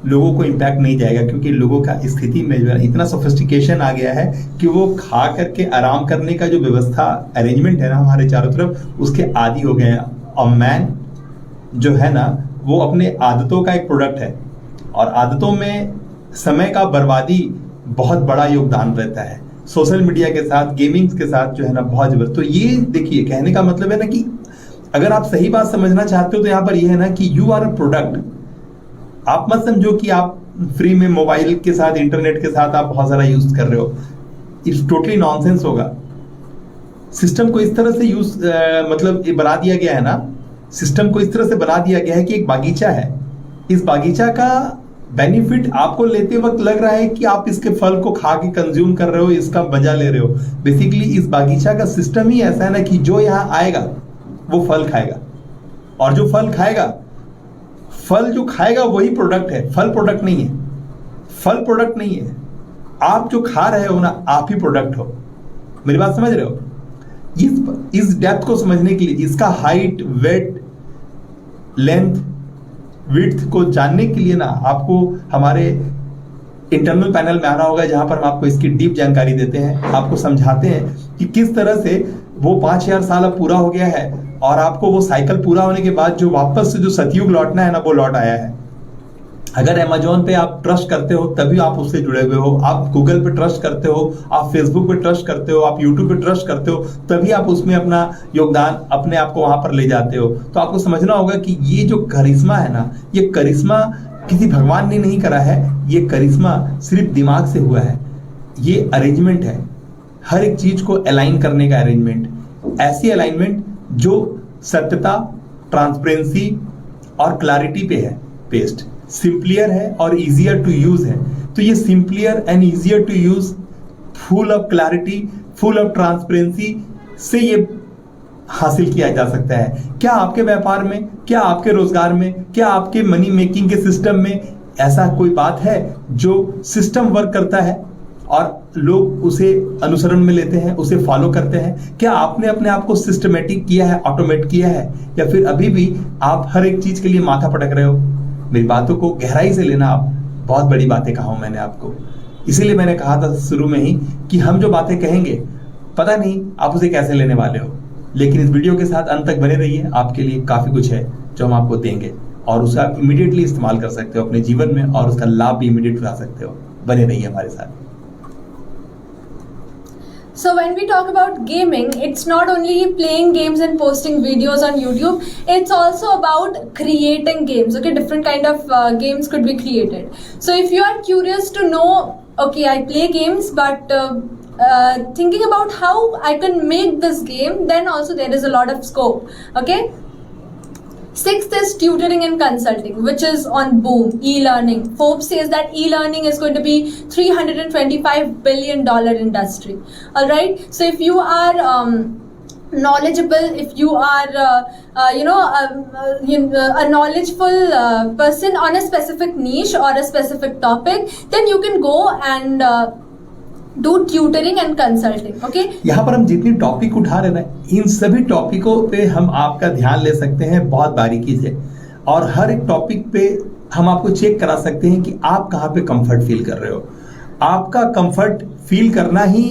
लोगों को इम्पैक्ट नहीं जाएगा, क्योंकि लोगों का स्थिति में इतना सोफिस्टिकेशन आ गया है कि वो खा करके आराम करने का जो व्यवस्था अरेंजमेंट है ना हमारे चारों तरफ, उसके आदी हो गए हैं। और मैन जो है ना, वो अपने आदतों का एक प्रोडक्ट है, और आदतों में समय का बर्बादी बहुत बड़ा योगदान रहता है। सोशल मीडिया के साथ, गेमिंग के साथ जो है ना, बहुत जबरदस्त। तो ये देखिए, कहने का मतलब है ना कि अगर आप सही बात समझना चाहते हो तो यहाँ पर ये है ना कि यू आर अ प्रोडक्ट। आप मत समझो कि आप फ्री में मोबाइल के साथ, इंटरनेट के साथ आप बहुत सारा यूज कर रहे हो। इट्स टोटली नॉनसेंस होगा। सिस्टम को इस तरह से मतलब बना दिया गया है ना, सिस्टम को इस तरह से बना दिया गया है कि एक बागीचा है, इस बागीचा का बेनिफिट आपको लेते वक्त लग रहा है कि आप इसके फल को खा के कंज्यूम कर रहे हो, इसका मजा ले रहे हो। बेसिकली इस बागीचा का सिस्टम ही ऐसा है ना कि जो यहाँ आएगा वो फल खाएगा, और जो फल खाएगा, फल जो खाएगा वही प्रोडक्ट है। फल प्रोडक्ट नहीं है, फल प्रोडक्ट नहीं है। आप जो खा रहे हो ना, आप ही प्रोडक्ट हो। मेरी बात समझ रहे हो? इस डेप्थ को समझने के लिए, इसका हाइट, वेट, लेंथ, विड्थ को जानने के लिए ना आपको हमारे इंटरनल पैनल में आना होगा, जहां पर हम आपको इसकी डीप जानकारी देते हैं, आपको समझाते हैं कि किस तरह से वो 5000 साल अब पूरा हो गया है और आपको वो साइकिल पूरा होने के बाद जो वापस से जो सतयुग लौटना है ना, वो लौट आया है। अगर अमेजोन पे आप ट्रस्ट करते हो तभी आप उससे जुड़े हुए हो, आप गूगल पे ट्रस्ट करते हो, आप फेसबुक पे ट्रस्ट करते हो, आप यूट्यूब पे ट्रस्ट करते हो, तभी आप उसमें अपना योगदान अपने आप को वहां पर ले जाते हो। तो आपको समझना होगा कि ये जो करिश्मा है ना, ये करिश्मा किसी भगवान ने नहीं करा है, ये करिश्मा सिर्फ दिमाग से हुआ है। ये अरेंजमेंट है, हर एक चीज को अलाइन करने का अरेंजमेंट, ऐसी अलाइनमेंट जो सत्यता, ट्रांसपेरेंसी और क्लैरिटी पे है बेस्ड, सिंपलियर है और इजियर टू यूज है। तो ये simplier and easier to use, full of clarity, full of transparency से ये हासिल किया जा सकता है। क्या आपके व्यापार में, क्या आपके रोजगार में, क्या आपके मनी मेकिंग के सिस्टम में ऐसा कोई बात है जो सिस्टम वर्क करता है और लोग उसे अनुसरण में लेते हैं, उसे फॉलो करते हैं? क्या आपने अपने आप को सिस्टमेटिक किया है, ऑटोमेट किया है, या फिर अभी भी आप हर एक चीज के लिए माथा पटक रहे हो? मेरी बातों को गहराई से लेना, आप बहुत बड़ी बातें कहा हूं मैंने आपको, इसीलिए मैंने कहा था शुरू में ही कि हम जो बातें कहेंगे पता नहीं आप उसे कैसे लेने वाले हो, लेकिन इस वीडियो के साथ अंत तक बने रहिए। आपके लिए काफी कुछ है जो हम आपको देंगे और उसे आप इमीडिएटली इस्तेमाल कर सकते हो अपने जीवन में और उसका लाभ भी इमीडिएट उठा सकते हो। बने रहिए हमारे साथ। So when we talk about gaming, it's not only playing games and posting videos on YouTube, it's also about creating games. Okay, different kind of games could be created. So if you are curious to know, okay, I play games, but thinking about how I can make this game, then also there is a lot of scope. Okay. Sixth is tutoring and consulting, which is on boom. E-learning. Forbes says that e-learning is going to be $325 billion industry. All right. So if you are knowledgeable, if you are a knowledgeful person on a specific niche or a specific topic, then you can go and do tutoring and consulting. Okay, यहाँ पर हम जितनी topic उठा रहे हैं, इन सभी टॉपिकों पे हम आपका ध्यान ले सकते हैं बहुत बारीकी से, और हर एक टॉपिक पे हम आपको चेक करा सकते हैं कि आप कहाँ पे कंफर्ट फील कर रहे हो। आपका कंफर्ट फील करना ही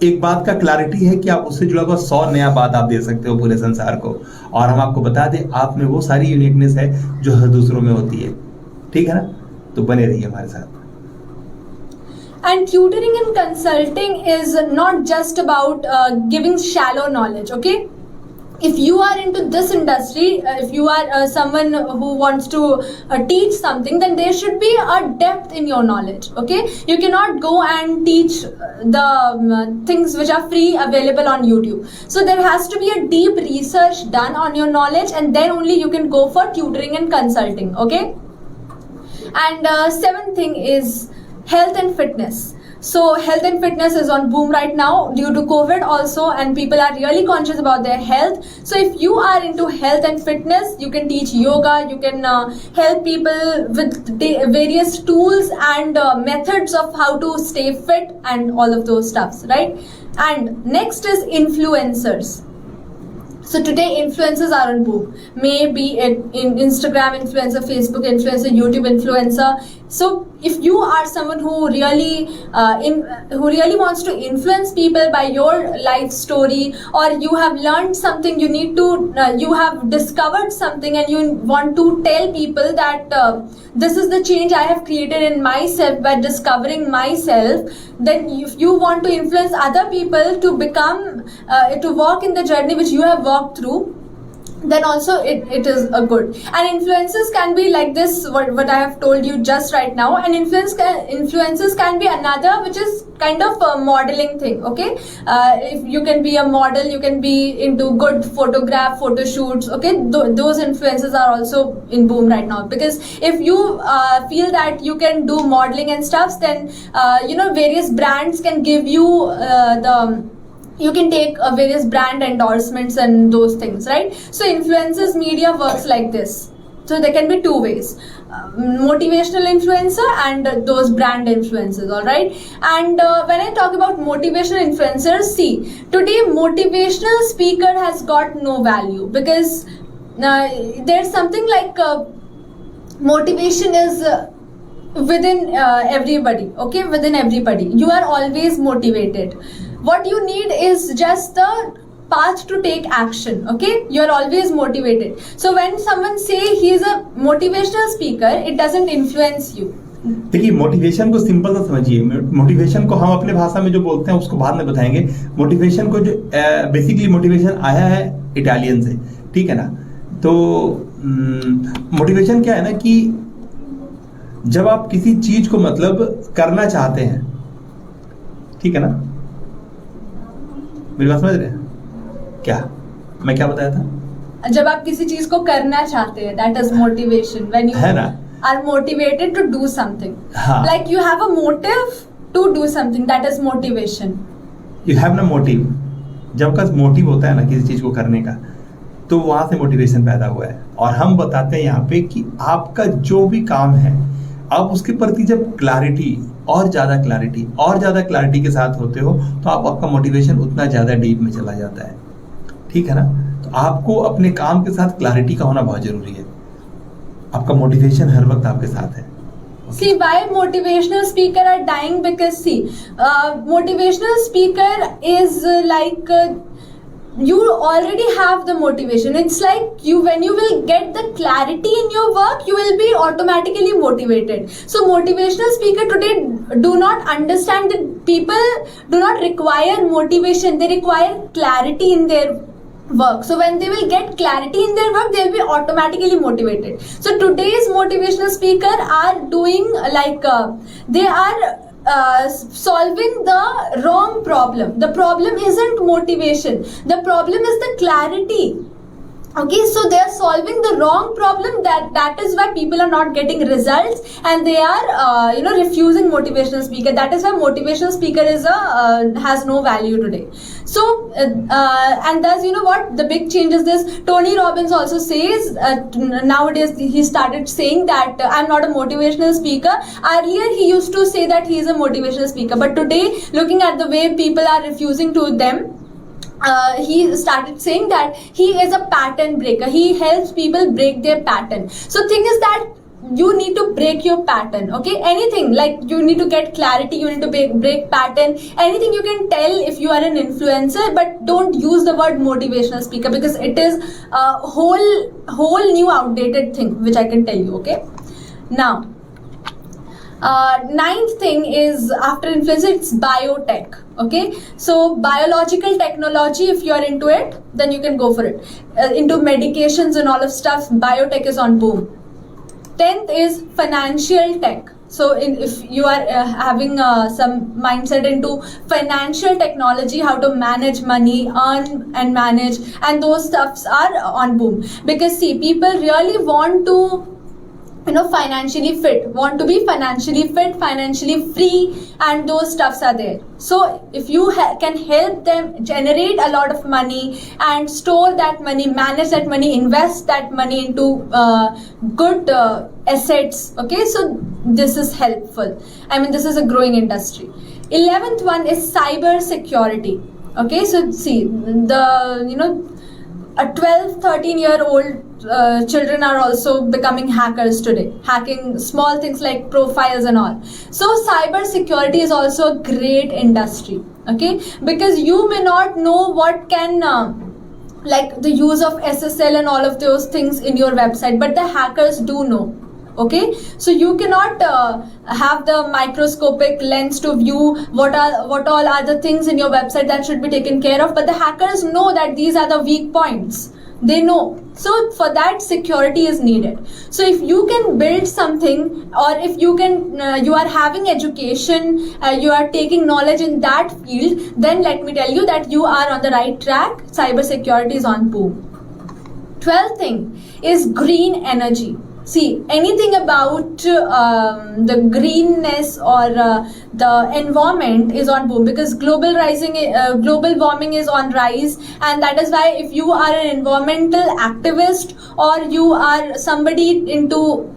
एक बात का क्लैरिटी है कि आप उससे जुड़ा हुआ 100 नया बात आप दे सकते हो पूरे संसार को। और हम आपको बता दें, आप में वो सारी यूनिकनेस है जो हर दूसरों में होती है। ठीक है ना? तो बने रहिए हमारे साथ। And tutoring and consulting is not just about giving shallow knowledge. Okay, if you are into this industry, if you are someone who wants to teach something, then there should be a depth in your knowledge. Okay, you cannot go and teach the things which are free available on YouTube. So there has to be a deep research done on your knowledge, and then only you can go for tutoring and consulting. Okay, and seventh thing is health and fitness. So health and fitness is on boom right now due to COVID also, and people are really conscious about their health. So if you are into health and fitness, you can teach yoga, you can help people with various tools and methods of how to stay fit and all of those stuffs, right? And next is influencers. So today influencers are on boom. Maybe in Instagram influencer, Facebook influencer, YouTube influencer. So if you are someone who really wants to influence people by your life story, or you have learned something, you have discovered something and you want to tell people that this is the change I have created in myself by discovering myself, then if you want to influence other people to become to walk in the journey which you have walked through, then also it is a good. And influences can be like this, what I have told you just right now, and influences can be another, which is kind of a modeling thing. Okay, if you can be a model, you can be into good photo shoots. Okay, those influences are also in boom right now, because if you feel that you can do modeling and stuff, then various brands can give you you can take various brand endorsements and those things, right? So influencers media works like this. So there can be two ways, motivational influencer and those brand influencers. All right, and when I talk about motivational influencers, see, today motivational speaker has got no value, because there's something like motivation is within everybody, okay, within everybody. You are always motivated. What you need is just the path to take action, okay. You are always motivated. So when someone say he is a motivational speaker, it doesn't influence you. देखिए, motivation को simple सा समझिए। Motivation को हम अपने भाषा में जो बोलते हैं उसको बाद में बताएंगे। मोटिवेशन को जो बेसिकली मोटिवेशन आया है इटालियन से, ठीक है ना। तो मोटिवेशन क्या है ना कि जब आप किसी चीज को मतलब करना चाहते हैं, ठीक है ना, मेरी बात समझ रहे हैं क्या? मैं क्या बताया था? जब आप किसी चीज को करना चाहते हैं, that is motivation. When you है ना, are motivated to do something. हाँ. Like you have a motive to do something, that is motivation. You have no motive. जब का मोटिव होता है ना किसी चीज को करने का, तो वहां से मोटिवेशन पैदा हुआ है। और हम बताते हैं यहाँ पे कि आपका जो भी काम है, आप उसके प्रति जब क्लैरिटी और ज्यादा क्लैरिटी के साथ होते हो, तो आपका मोटिवेशन उतना ज्यादा डीप में चला जाता है, ठीक है ना। तो आपको अपने काम के साथ क्लैरिटी का होना बहुत जरूरी है। आपका मोटिवेशन हर वक्त आपके साथ है। See, why motivational speaker are dying? Because see, motivational speaker is like you already have the motivation. It's like when you will get the clarity in your work, you will be automatically motivated. So motivational speaker today do not understand that people do not require motivation. They require clarity in their work. So when they will get clarity in their work, they will be automatically motivated. So today's motivational speaker are doing like they are solving the wrong problem. The problem isn't motivation. The problem is the clarity. Okay, so they are solving the wrong problem. That is why people are not getting results, and they are refusing motivational speaker. That is why motivational speaker is has no value today. So and thus, you know what, the big change is this. Tony Robbins also says nowadays he started saying that I'm not a motivational speaker. Earlier he used to say that he is a motivational speaker, but today, looking at the way people are refusing to them, he started saying that he is a pattern breaker. He helps people break their pattern. So thing is that you need to break your pattern, okay. Anything like you need to get clarity, you need to break pattern. Anything you can tell if you are an influencer, but don't use the word motivational speaker, because it is a whole new outdated thing which I can tell you, okay. Now ninth thing is after influencer, it's biotech, okay. So biological technology, if you are into it, then you can go for it. Into medications and all of stuff, biotech is on boom. 10th is financial tech. So if you are having some mindset into financial technology, how to manage money, earn and manage, and those stuffs are on boom. Because see, people really want to financially fit, want to be financially fit, financially free, and those stuffs are there. So if you can help them generate a lot of money and store that money, manage that money, invest that money into good assets, okay, so this is helpful. I mean, this is a growing industry. 11th one is cyber security, okay. So see, the a 12-13-year-old children are also becoming hackers today, hacking small things like profiles and all. So cyber security is also a great industry, okay, because you may not know what can like the use of SSL and all of those things in your website, but the hackers do know, okay. So you cannot have the microscopic lens to view what all are the things in your website that should be taken care of, but the hackers know that these are the weak points. They know. So for that, security is needed. So if you can build something, or if you can you are having education, you are taking knowledge in that field, then let me tell you that you are on the right track. Cyber security is on boom. 12th thing is green energy. See, anything about the greenness or the environment is on boom, because global warming is on rise, and that is why if you are an environmental activist, or you are somebody into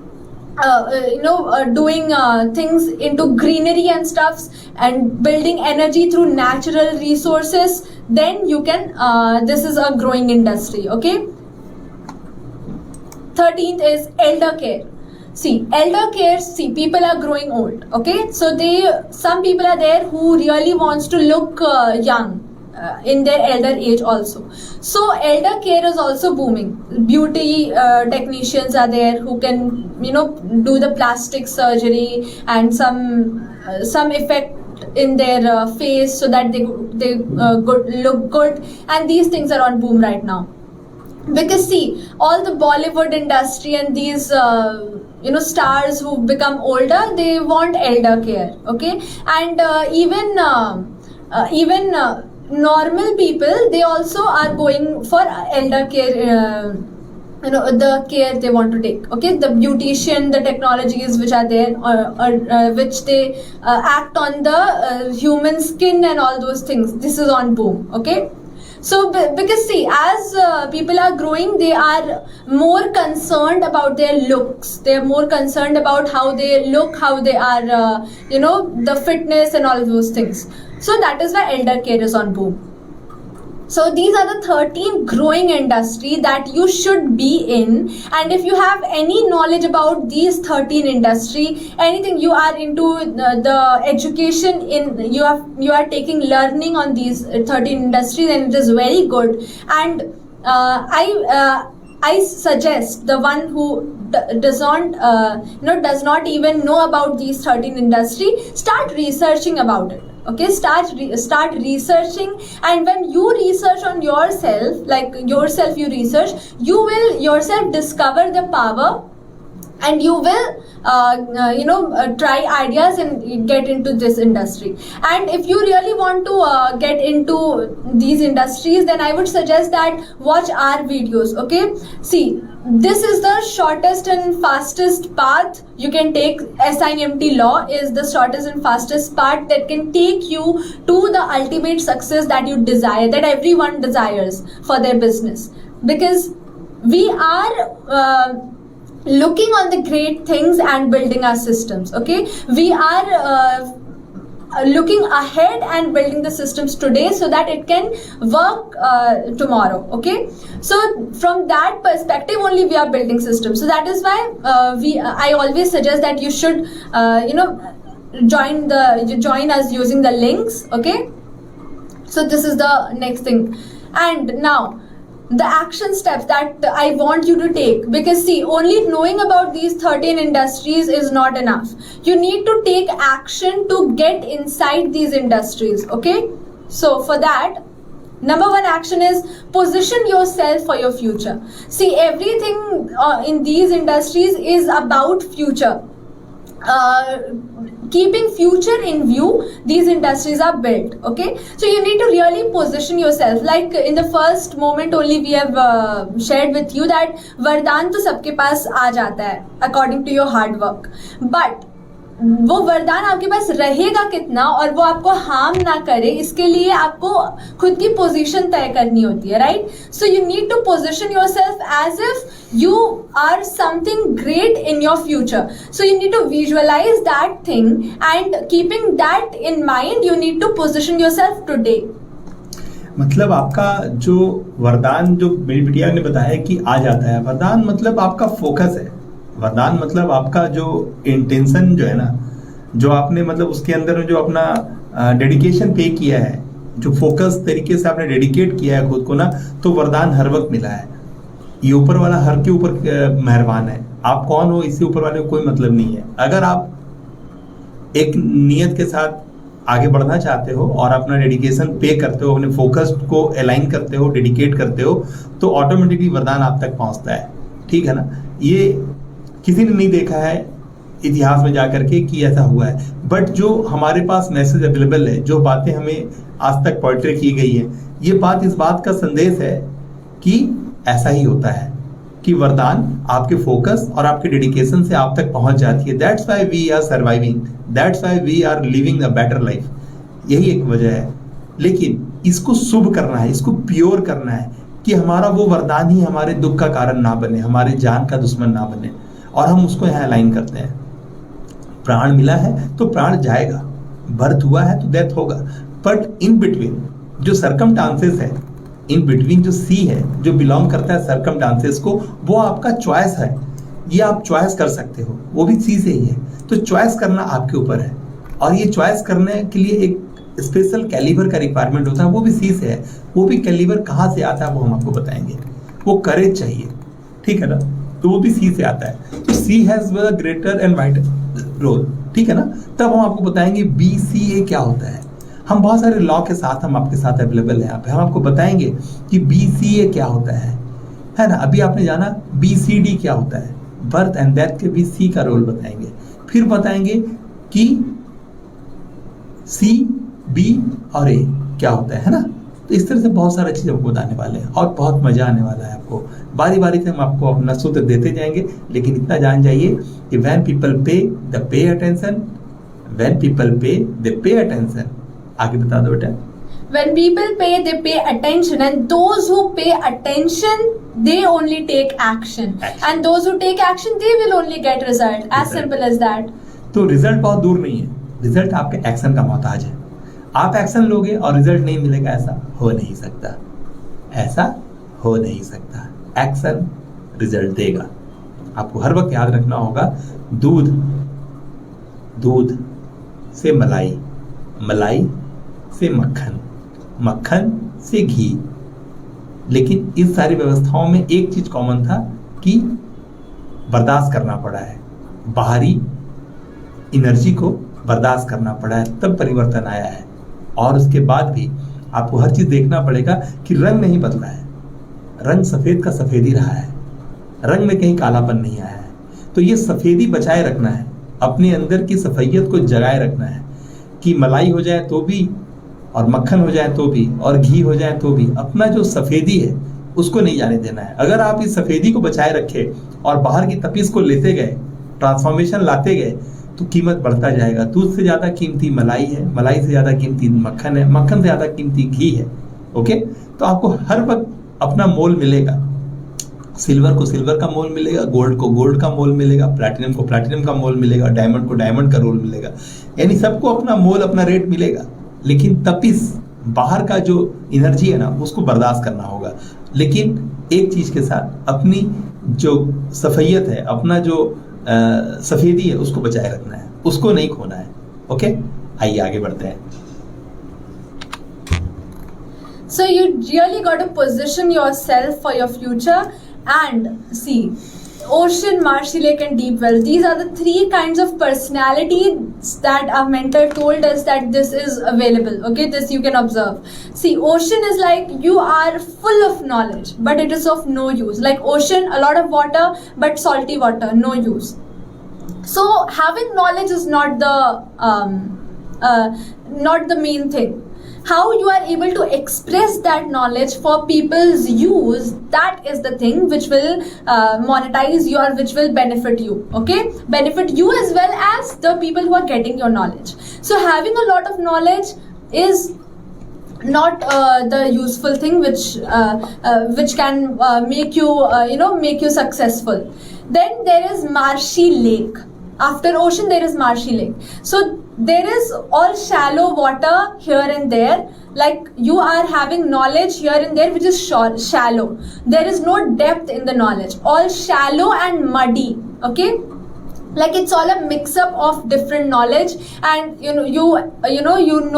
doing things into greenery and stuffs and building energy through natural resources, then you can this is a growing industry, okay. 13th is elder care. See, elder care, see, people are growing old, okay? So some people are there who really wants to look young in their elder age also. So elder care is also booming. Beauty technicians are there who can, do the plastic surgery and some effect in their face so that they look good, and these things are on boom right now. Because see, all the Bollywood industry and these stars who become older, they want elder care, okay? And even normal people, they also are going for elder care, the care they want to take, okay? The beautician, the technologies which are there, which they act on the human skin and all those things, this is on boom, okay? So because see, as people are growing, they are more concerned about their looks. They are more concerned about how they look, how they are, the fitness and all of those things. So that is why elder care is on boom. So these are the 13 growing industry that you should be in. And if you have any knowledge about these 13 industry, anything you are into the education in, you are taking learning on these 13 industry, then it is very good. And I suggest the one who does not even know about these 13 industry, start researching about it. Okay, start researching, and when you research on yourself, you research, you will yourself discover the power, and you will try ideas and get into this industry. And if you really want to get into these industries, then I would suggest that watch our videos, okay? See, this is the shortest and fastest path you can take. SIMT law is the shortest and fastest path that can take you to the ultimate success that you desire, that everyone desires for their business. Because we are looking on the great things and building our systems, okay? We are looking ahead and building the systems today so that it can work tomorrow, okay? So from that perspective only we are building systems. So that is why I always suggest that you should join us using the links, okay? So this is the next thing. And now the action steps that I want you to take, because see, only knowing about these 13 industries is not enough. You need to take action to get inside these industries, okay? So for that, number one action is position yourself for your future. See, everything in these industries is about future. Keeping future in view, these industries are built, okay? So you need to really position yourself. Like in the first moment only we have shared with you that वरदान तो सबके पास आ जाता है according to your hard work, but वो वरदान आपके पास रहेगा कितना और वो आपको हार्म ना करे, इसके लिए आपको खुद की पोजीशन तय करनी होती है, right? So you need to position yourself as if you are something great in your future. So you need to visualise that thing and keeping that in mind you need to position yourself today. मतलब आपका जो वरदान, जो मेरी बिटिया ने बताया कि आ जाता है, वरदान मतलब आपका फोकस है. वरदान मतलब आपका जो इंटेंशन जो है ना, जो आपने मतलब उसके अंदर जो अपना डेडिकेशन पे किया है, जो फोकस तरीके से आपने डेडिकेट किया है खुद को ना, तो वरदान हर वक्त मिला है. ये ऊपर वाला हर के ऊपर मेहरबान है. आप कौन हो इससे ऊपर वाले को कोई मतलब नहीं है. अगर आप एक नियत के साथ आगे बढ़ना चाहते हो और अपना डेडिकेशन पे करते हो, अपने फोकस को अलाइन करते हो, डेडिकेट करते हो, तो ऑटोमेटिकली वरदान आप तक पहुंचता है. ठीक है ना? ये किसी ने नहीं देखा है इतिहास में जाकर के कि ऐसा हुआ है, बट जो हमारे पास मैसेज अवेलेबल है, जो बातें हमें आज तक पोर्ट्रे की गई है, ये बात इस बात का संदेश है कि ऐसा ही होता है कि वरदान आपके फोकस और आपके डेडिकेशन से आप तक पहुंच जाती है. That's why we are surviving, that's why we are living a better life. यही एक वजह है. लेकिन इसको शुभ करना है, इसको प्योर करना है कि हमारा वो वरदान ही हमारे दुख का कारण ना बने, हमारे जान का दुश्मन ना बने, और हम उसको यहाँ अलाइन करते हैं. प्राण मिला है तो प्राण जाएगा, बर्थ हुआ है तो डेथ होगा, बट इन बिटवीन जो सर्कमस्टांसेस है, इन बिटवीन जो सी है, जो बिलोंग करता है सर्कमस्टांसेस को, वो आपका चॉइस है ये आप चॉइस कर सकते हो, वो भी सी से ही है। तो चॉइस करना आपके ऊपर है, और ये चॉइस करने के लिए एक स्पेशल कैलिबर का रिक्वायरमेंट होता है, वो भी सी से है। वो भी कैलिबर कहाँ से आता है वो हम आपको बताएंगे। वो करेज चाहिए, ठीक है ना, तो वो भी सी से आता है। तो she has greater and wider role, ठीक है ना। तब हम आपको बताएंगे BCA क्या होता है। हम बहुत सारे लॉ के साथ हम आपके साथ अवेलेबल है यहाँ पे, हम आपको बताएंगे कि BCA क्या होता है ना। अभी आपने जाना BCD क्या होता है, बर्थ एंड डेथ के भी सी का रोल बताएंगे। फिर बताएंगे कि C, B और A क्या होता है ना। तो इस तरह से बहुत सारी चीज़ आपको बताने वाले हैं और बहुत मजा आने वाला है आपको। बारी बारी से हम आपको अपना सूत्र देते जाएंगे, लेकिन इतना जान जाइए कि when people pay the pay attention, when people pay they pay attention। आगे बता दो बेटा। When people pay, they pay attention, and those who pay attention, they only take action. And those who take action, they will only get result. As simple as that. तो result बहुत दूर नहीं है, result आपके action का मोहताज है। आप एक्शन लोगे और रिजल्ट नहीं मिलेगा, ऐसा हो नहीं सकता, ऐसा हो नहीं सकता। एक्शन रिजल्ट देगा। आपको हर वक्त याद रखना होगा, दूध, दूध से मलाई, मलाई से मक्खन, मक्खन से घी। लेकिन इस सारी व्यवस्थाओं में एक चीज कॉमन था कि बर्दाश्त करना पड़ा है, बाहरी एनर्जी को बर्दाश्त करना पड़ा है, तब परिवर्तन आया है। और उसके बाद भी आपको हर चीज देखना पड़ेगा कि रंग नहीं बदला है, रंग सफेद का सफेद ही रहा है, रंग में कहीं कालापन नहीं आया है। तो ये सफेदी बचाए रखना है, अपने अंदर की सफेदियत को जगाए रखना है कि मलाई हो जाए तो भी, और मक्खन हो जाए तो भी, और घी हो जाए तो भी, अपना जो सफेदी है उसको नहीं जाने देना है। अगर आप इस सफेदी को बचाए रखे और बाहर की तपीस को लेते गए, ट्रांसफॉर्मेशन लाते गए, तो कीमत बढ़ता जाएगा। दूध से ज्यादा कीमती मलाई है, मलाई से ज्यादा कीमती मक्खन है, मक्खन से ज्यादा कीमती घी है। ओके, तो आपको हर वक्त अपना मोल मिलेगा। सिल्वर को सिल्वर का मोल मिलेगा, गोल्ड को गोल्ड का मोल मिलेगा, प्लैटिनम को प्लैटिनम का मोल मिलेगा, डायमंड को डायमंड का रोल मिलेगा। यानी सबको अपना मोल, अपना रेट मिलेगा। लेकिन तपिस, बाहर का जो एनर्जी है ना, उसको बर्दाश्त करना होगा। लेकिन एक चीज के साथ, अपनी जो सफैयत है, अपना जो सफेदी है, उसको बचाए रखना है, उसको नहीं खोना है। ओके, आइए आगे बढ़ते हैं। So you really got to position yourself for your future. And see, ocean, marshy lake and deep well, these are the three kinds of personalities that our mentor told us that this is available. Okay, this you can observe. See, ocean is like you are full of knowledge, but it is of no use. Like ocean, a lot of water, but salty water, no use. So having knowledge is not the main thing. How you are able to express that knowledge for people's use, that is the thing which will monetize you, or which will benefit you. Okay, benefit you as well as the people who are getting your knowledge. So having a lot of knowledge is not the useful thing which can make you successful. Then there is marshy lake. After ocean there is marshy lake. So there is all shallow water here and there. Like you are having knowledge here and there which is shallow. There is no depth in the knowledge. All shallow and muddy. Okay, like it's all a mix up of different knowledge, and you know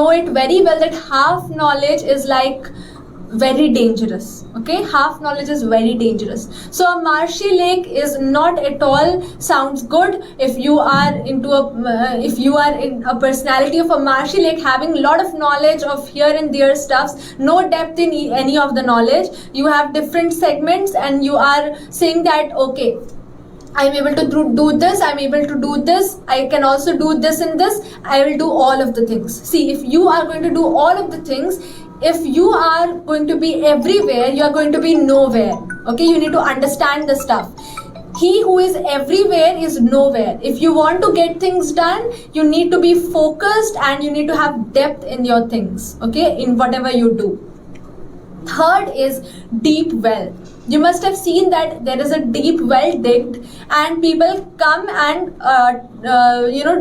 it very well that half knowledge is like very dangerous. Okay, half knowledge is very dangerous. So a marshy lake is not at all sounds good if you are if you are in a personality of a marshy lake, having a lot of knowledge of here and there stuffs, no depth in any of the knowledge. You have different segments and you are saying that okay, I'm able to do this, I'm able to do this, I can also do this and this, I will do all of the things. See, if you are going to do all of the things, if you are going to be everywhere, you are going to be nowhere. Okay, you need to understand the stuff. He who is everywhere is nowhere. If you want to get things done, you need to be focused and you need to have depth in your things. Okay, in whatever you do. Third is deep well. You must have seen that there is a deep well digged and people come and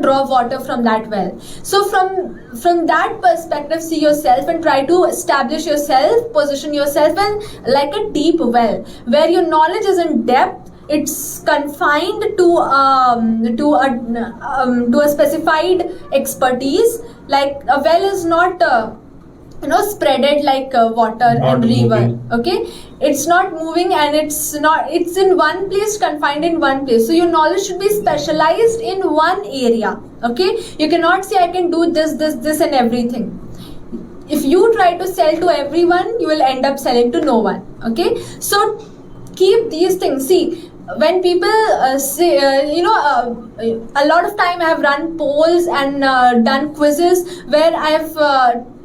draw water from that well. So from that perspective, see yourself and try to establish yourself, position yourself in like a deep well where your knowledge is in depth it's confined to a specified expertise. Like a well is not spreaded like water Not and river. moving. Okay, it's not moving, and it's in one place, confined in one place. So your knowledge should be specialized in one area. Okay, you cannot say I can do this and everything. If you try to sell to everyone, you will end up selling to no one. Okay, so keep these things. See, when people say, a lot of time I have run polls and done quizzes where I have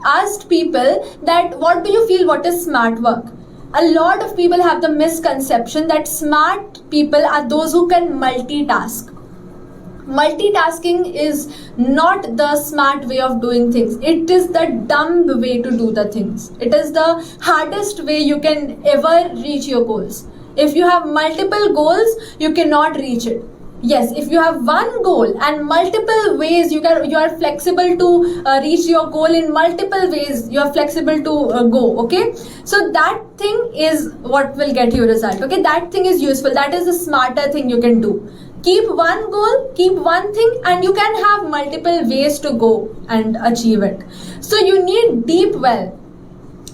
asked people that what do you feel, what is smart work? A lot of people have the misconception that smart people are those who can multitask. Multitasking is not the smart way of doing things. It is the dumb way to do the things. It is the hardest way you can ever reach your goals. If you have multiple goals, you cannot reach it. Yes, if you have one goal and multiple ways, you are flexible to reach your goal in multiple ways. You are flexible to go. Okay, so that thing is what will get you result. Okay, that thing is useful. That is the smarter thing you can do. Keep one goal, keep one thing, and you can have multiple ways to go and achieve it. So you need deep well.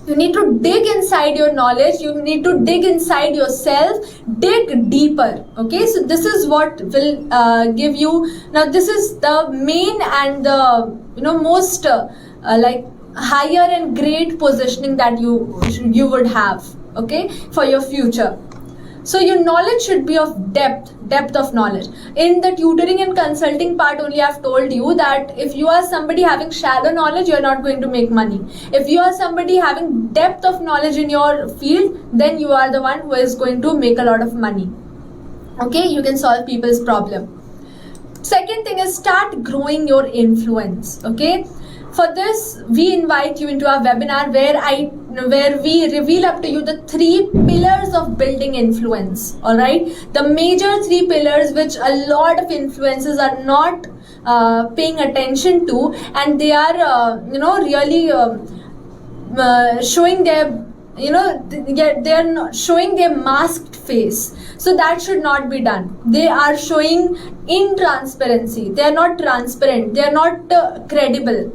You need to dig inside your knowledge. You need to dig inside yourself. Dig deeper. Okay, so this is what will give you. Now, this is the main and the most like higher and great positioning that you would have. Okay, for your future. So your knowledge should be of depth of knowledge. In the tutoring and consulting part only, I've told you that if you are somebody having shallow knowledge, you're not going to make money. If you are somebody having depth of knowledge in your field, then you are the one who is going to make a lot of money. Okay, you can solve people's problem. Second thing is start growing your influence. Okay, for this we invite you into our webinar where we reveal up to you the 3 pillars of building influence. All right, the major 3 pillars which a lot of influencers are not paying attention to, and they are really showing their they are not showing their masked face. So that should not be done. They are showing intransparency. They are not transparent. They are not credible.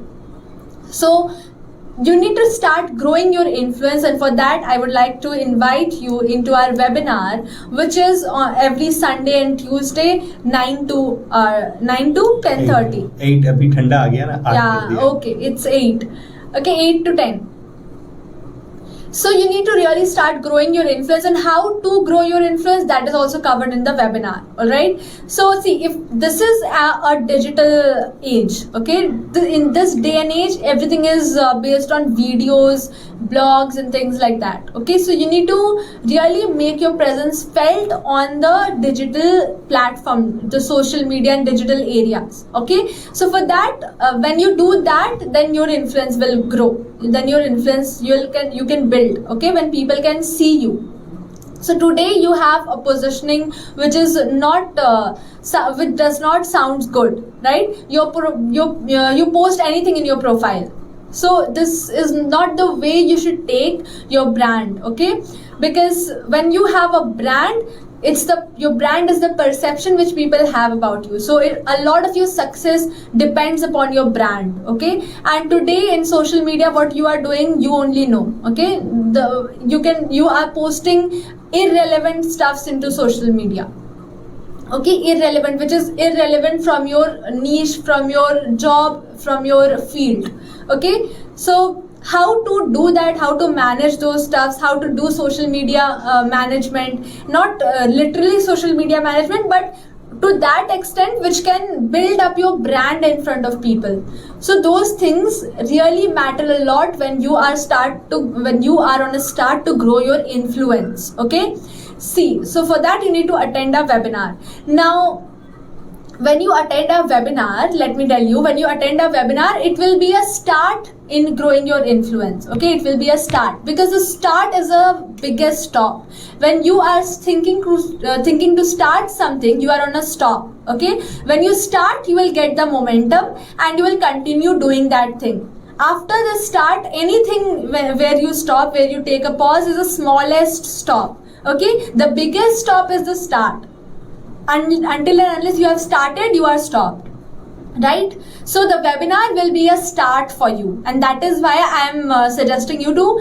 So you need to start growing your influence, and for that I would like to invite you into our webinar, which is every Sunday and Tuesday 9 to 10:30. 8 अभी ठंडा आ गया ना, 8 कर दिया। Okay, it's 8. Okay, 8 to 10. So you need to really start growing your influence, and how to grow your influence, that is also covered in the webinar. All right, so see, if this is a digital age, okay, in this day and age everything is based on videos, blogs and things like that. Okay, so you need to really make your presence felt on the digital platform, the social media and digital areas. Okay, so for that when you do that, then your influence will grow. Then your influence you can build. Okay, when people can see you. So today you have a positioning which is not which does not sound good, right? You post anything in your profile. So this is not the way you should take your brand. Okay, because when you have a brand, your brand is the perception which people have about you. So a lot of your success depends upon your brand. Okay, and today in social media what you are doing, you only know. Okay, you are posting irrelevant stuffs into social media. Okay, irrelevant, which is irrelevant from your niche, from your job, from your field. Okay, so how to do that, how to manage those stuffs, how to do social media management, not literally social media management, but to that extent which can build up your brand in front of people. So those things really matter a lot when you are on a start to grow your influence. Okay, see, so for that you need to attend a webinar. Now when you attend a webinar, let me tell you, when you attend a webinar, it will be a start in growing your influence. Okay, it will be a start, because the start is a biggest stop. When you are thinking to start something, you are on a stop. Okay, when you start, you will get the momentum and you will continue doing that thing. After the start, anything where you stop, where you take a pause, is the smallest stop. Okay, the biggest stop is the start. Until and unless you have started, you are stopped. Right? So the webinar will be a start for you, and that is why I am suggesting you to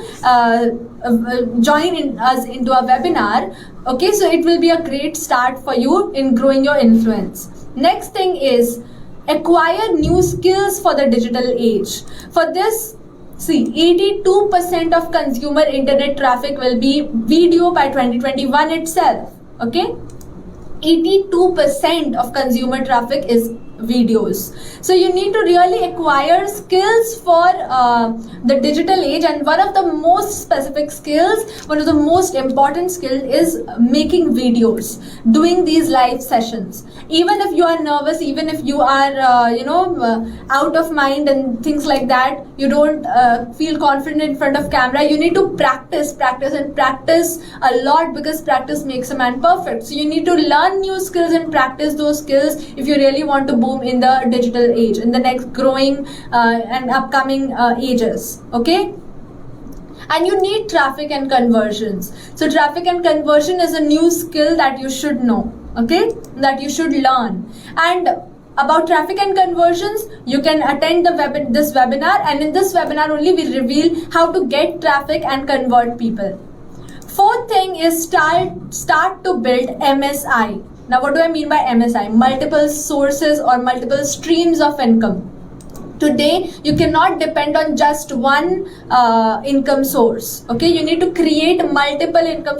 join us into a webinar. Okay, so it will be a great start for you in growing your influence. Next thing is acquire new skills for the digital age. For this, see, 82% of consumer internet traffic will be video by 2021 itself. Okay, 82% of consumer traffic is videos. So you need to really acquire skills for the digital age, and one of the most specific skills, one of the most important skills is making videos, doing these live sessions. Even if you are nervous, even if you are out of mind and things like that, you don't feel confident in front of camera, you need to practice a lot, because practice makes a man perfect. So you need to learn new skills and practice those skills if you really want to boom in the digital age, in the next growing and upcoming ages. Okay, and you need traffic and conversions. So traffic and conversion is a new skill that you should know. Okay, that you should learn. And about traffic and conversions, you can attend this webinar, and in this webinar only we reveal how to get traffic and convert people. Fourth thing is start to build MSI. Now, what do I mean by MSI? Multiple sources or multiple streams of income. Today, you cannot depend on just one income source. Okay, you need to create multiple income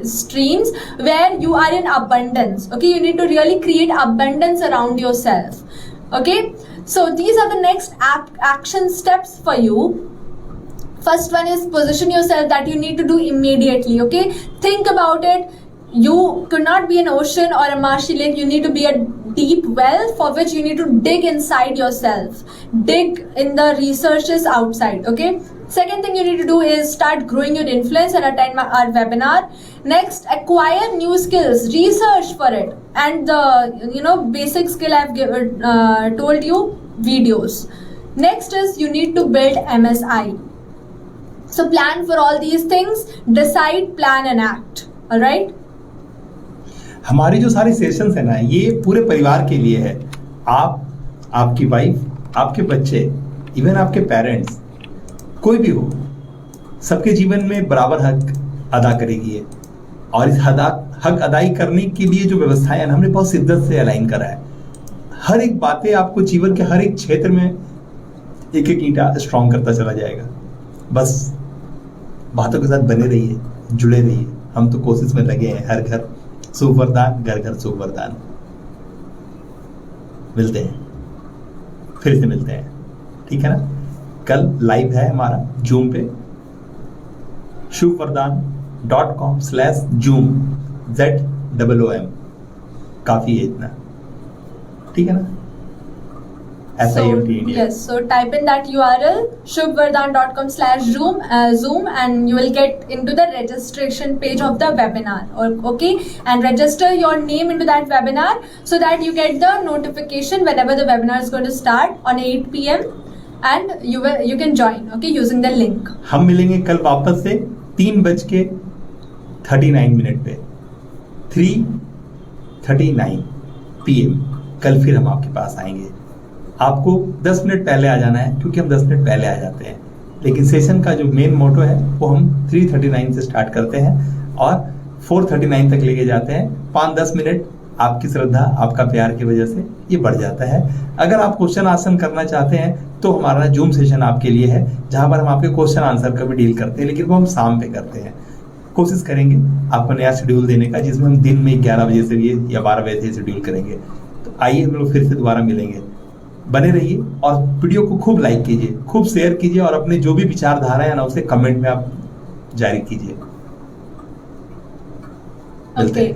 streams where you are in abundance. Okay, you need to really create abundance around yourself. Okay, so these are the next action steps for you. First one is position yourself, that you need to do immediately. Okay, think about it. You could not be an ocean or a marshy lake. You need to be a deep well, for which you need to dig inside yourself, dig in the researches outside. Okay, second thing you need to do is start growing your influence and attend our webinar. Next, acquire new skills, research for it, and the basic skill I've told you, videos. Next is you need to build MSI. So plan for all these things, decide, plan and act. All right. हमारी जो सारी sessions है ना, ये पूरे परिवार के लिए है. आप, आपकी वाइफ, आपके बच्चे, इवन आपके पेरेंट्स, कोई भी हो, सबके जीवन में बराबर हक अदा करेगी है. और इस हक अदाई करने के लिए जो व्यवस्थाएं हैं हमने बहुत शिद्दत से अलाइन करा है. हर एक बातें आपको जीवन के हर एक क्षेत्र में एक एक ईंटा स्ट्रॉन्ग करता चला जाएगा. बस बातों के साथ बने रहिए, जुड़े रहिए. हम तो कोशिश में लगे हैं, हर घर शुभ वरदान, घर घर शुभ वरदान. मिलते हैं, फिर से मिलते हैं, ठीक है ना. कल लाइव है हमारा जूम पे, shubvardhan.com/zoom ZOOM. काफी है इतना, ठीक है ना. SIMT India. Yes, so type in that URL shubvardhan.com/zoom and you will get into the registration page of the webinar. Okay, and register your name into that webinar so that you get the notification whenever the webinar is going to start on 8 PM, and you can join. Okay, using the link. हम मिलेंगे कल वापस से 3:39 पे, 3:39 PM. कल फिर हम आपके पास आएंगे. आपको 10 मिनट पहले आ जाना है, क्योंकि हम 10 मिनट पहले आ जाते हैं. लेकिन सेशन का जो मेन मोटो है वो हम 3:39 से स्टार्ट करते हैं और 4:39 तक लेके जाते हैं. 5-10 मिनट आपकी श्रद्धा, आपका प्यार की वजह से ये बढ़ जाता है. अगर आप क्वेश्चन आंसर करना चाहते हैं तो हमारा जूम सेशन आपके लिए है, जहां पर हम आपके क्वेश्चन आंसर का भी डील करते हैं, लेकिन वो हम शाम पे करते हैं. कोशिश करेंगे आपको नया शेड्यूल देने का, जिसमें हम दिन में 11 बजे से भी या 12 बजे से शेड्यूल करेंगे. तो आइए हम लोग फिर से दोबारा मिलेंगे. बने रहिए और वीडियो को खूब लाइक कीजिए, खूब शेयर कीजिए, और अपने जो भी विचारधारा है ना उसे कमेंट में आप जारी कीजिए. Okay.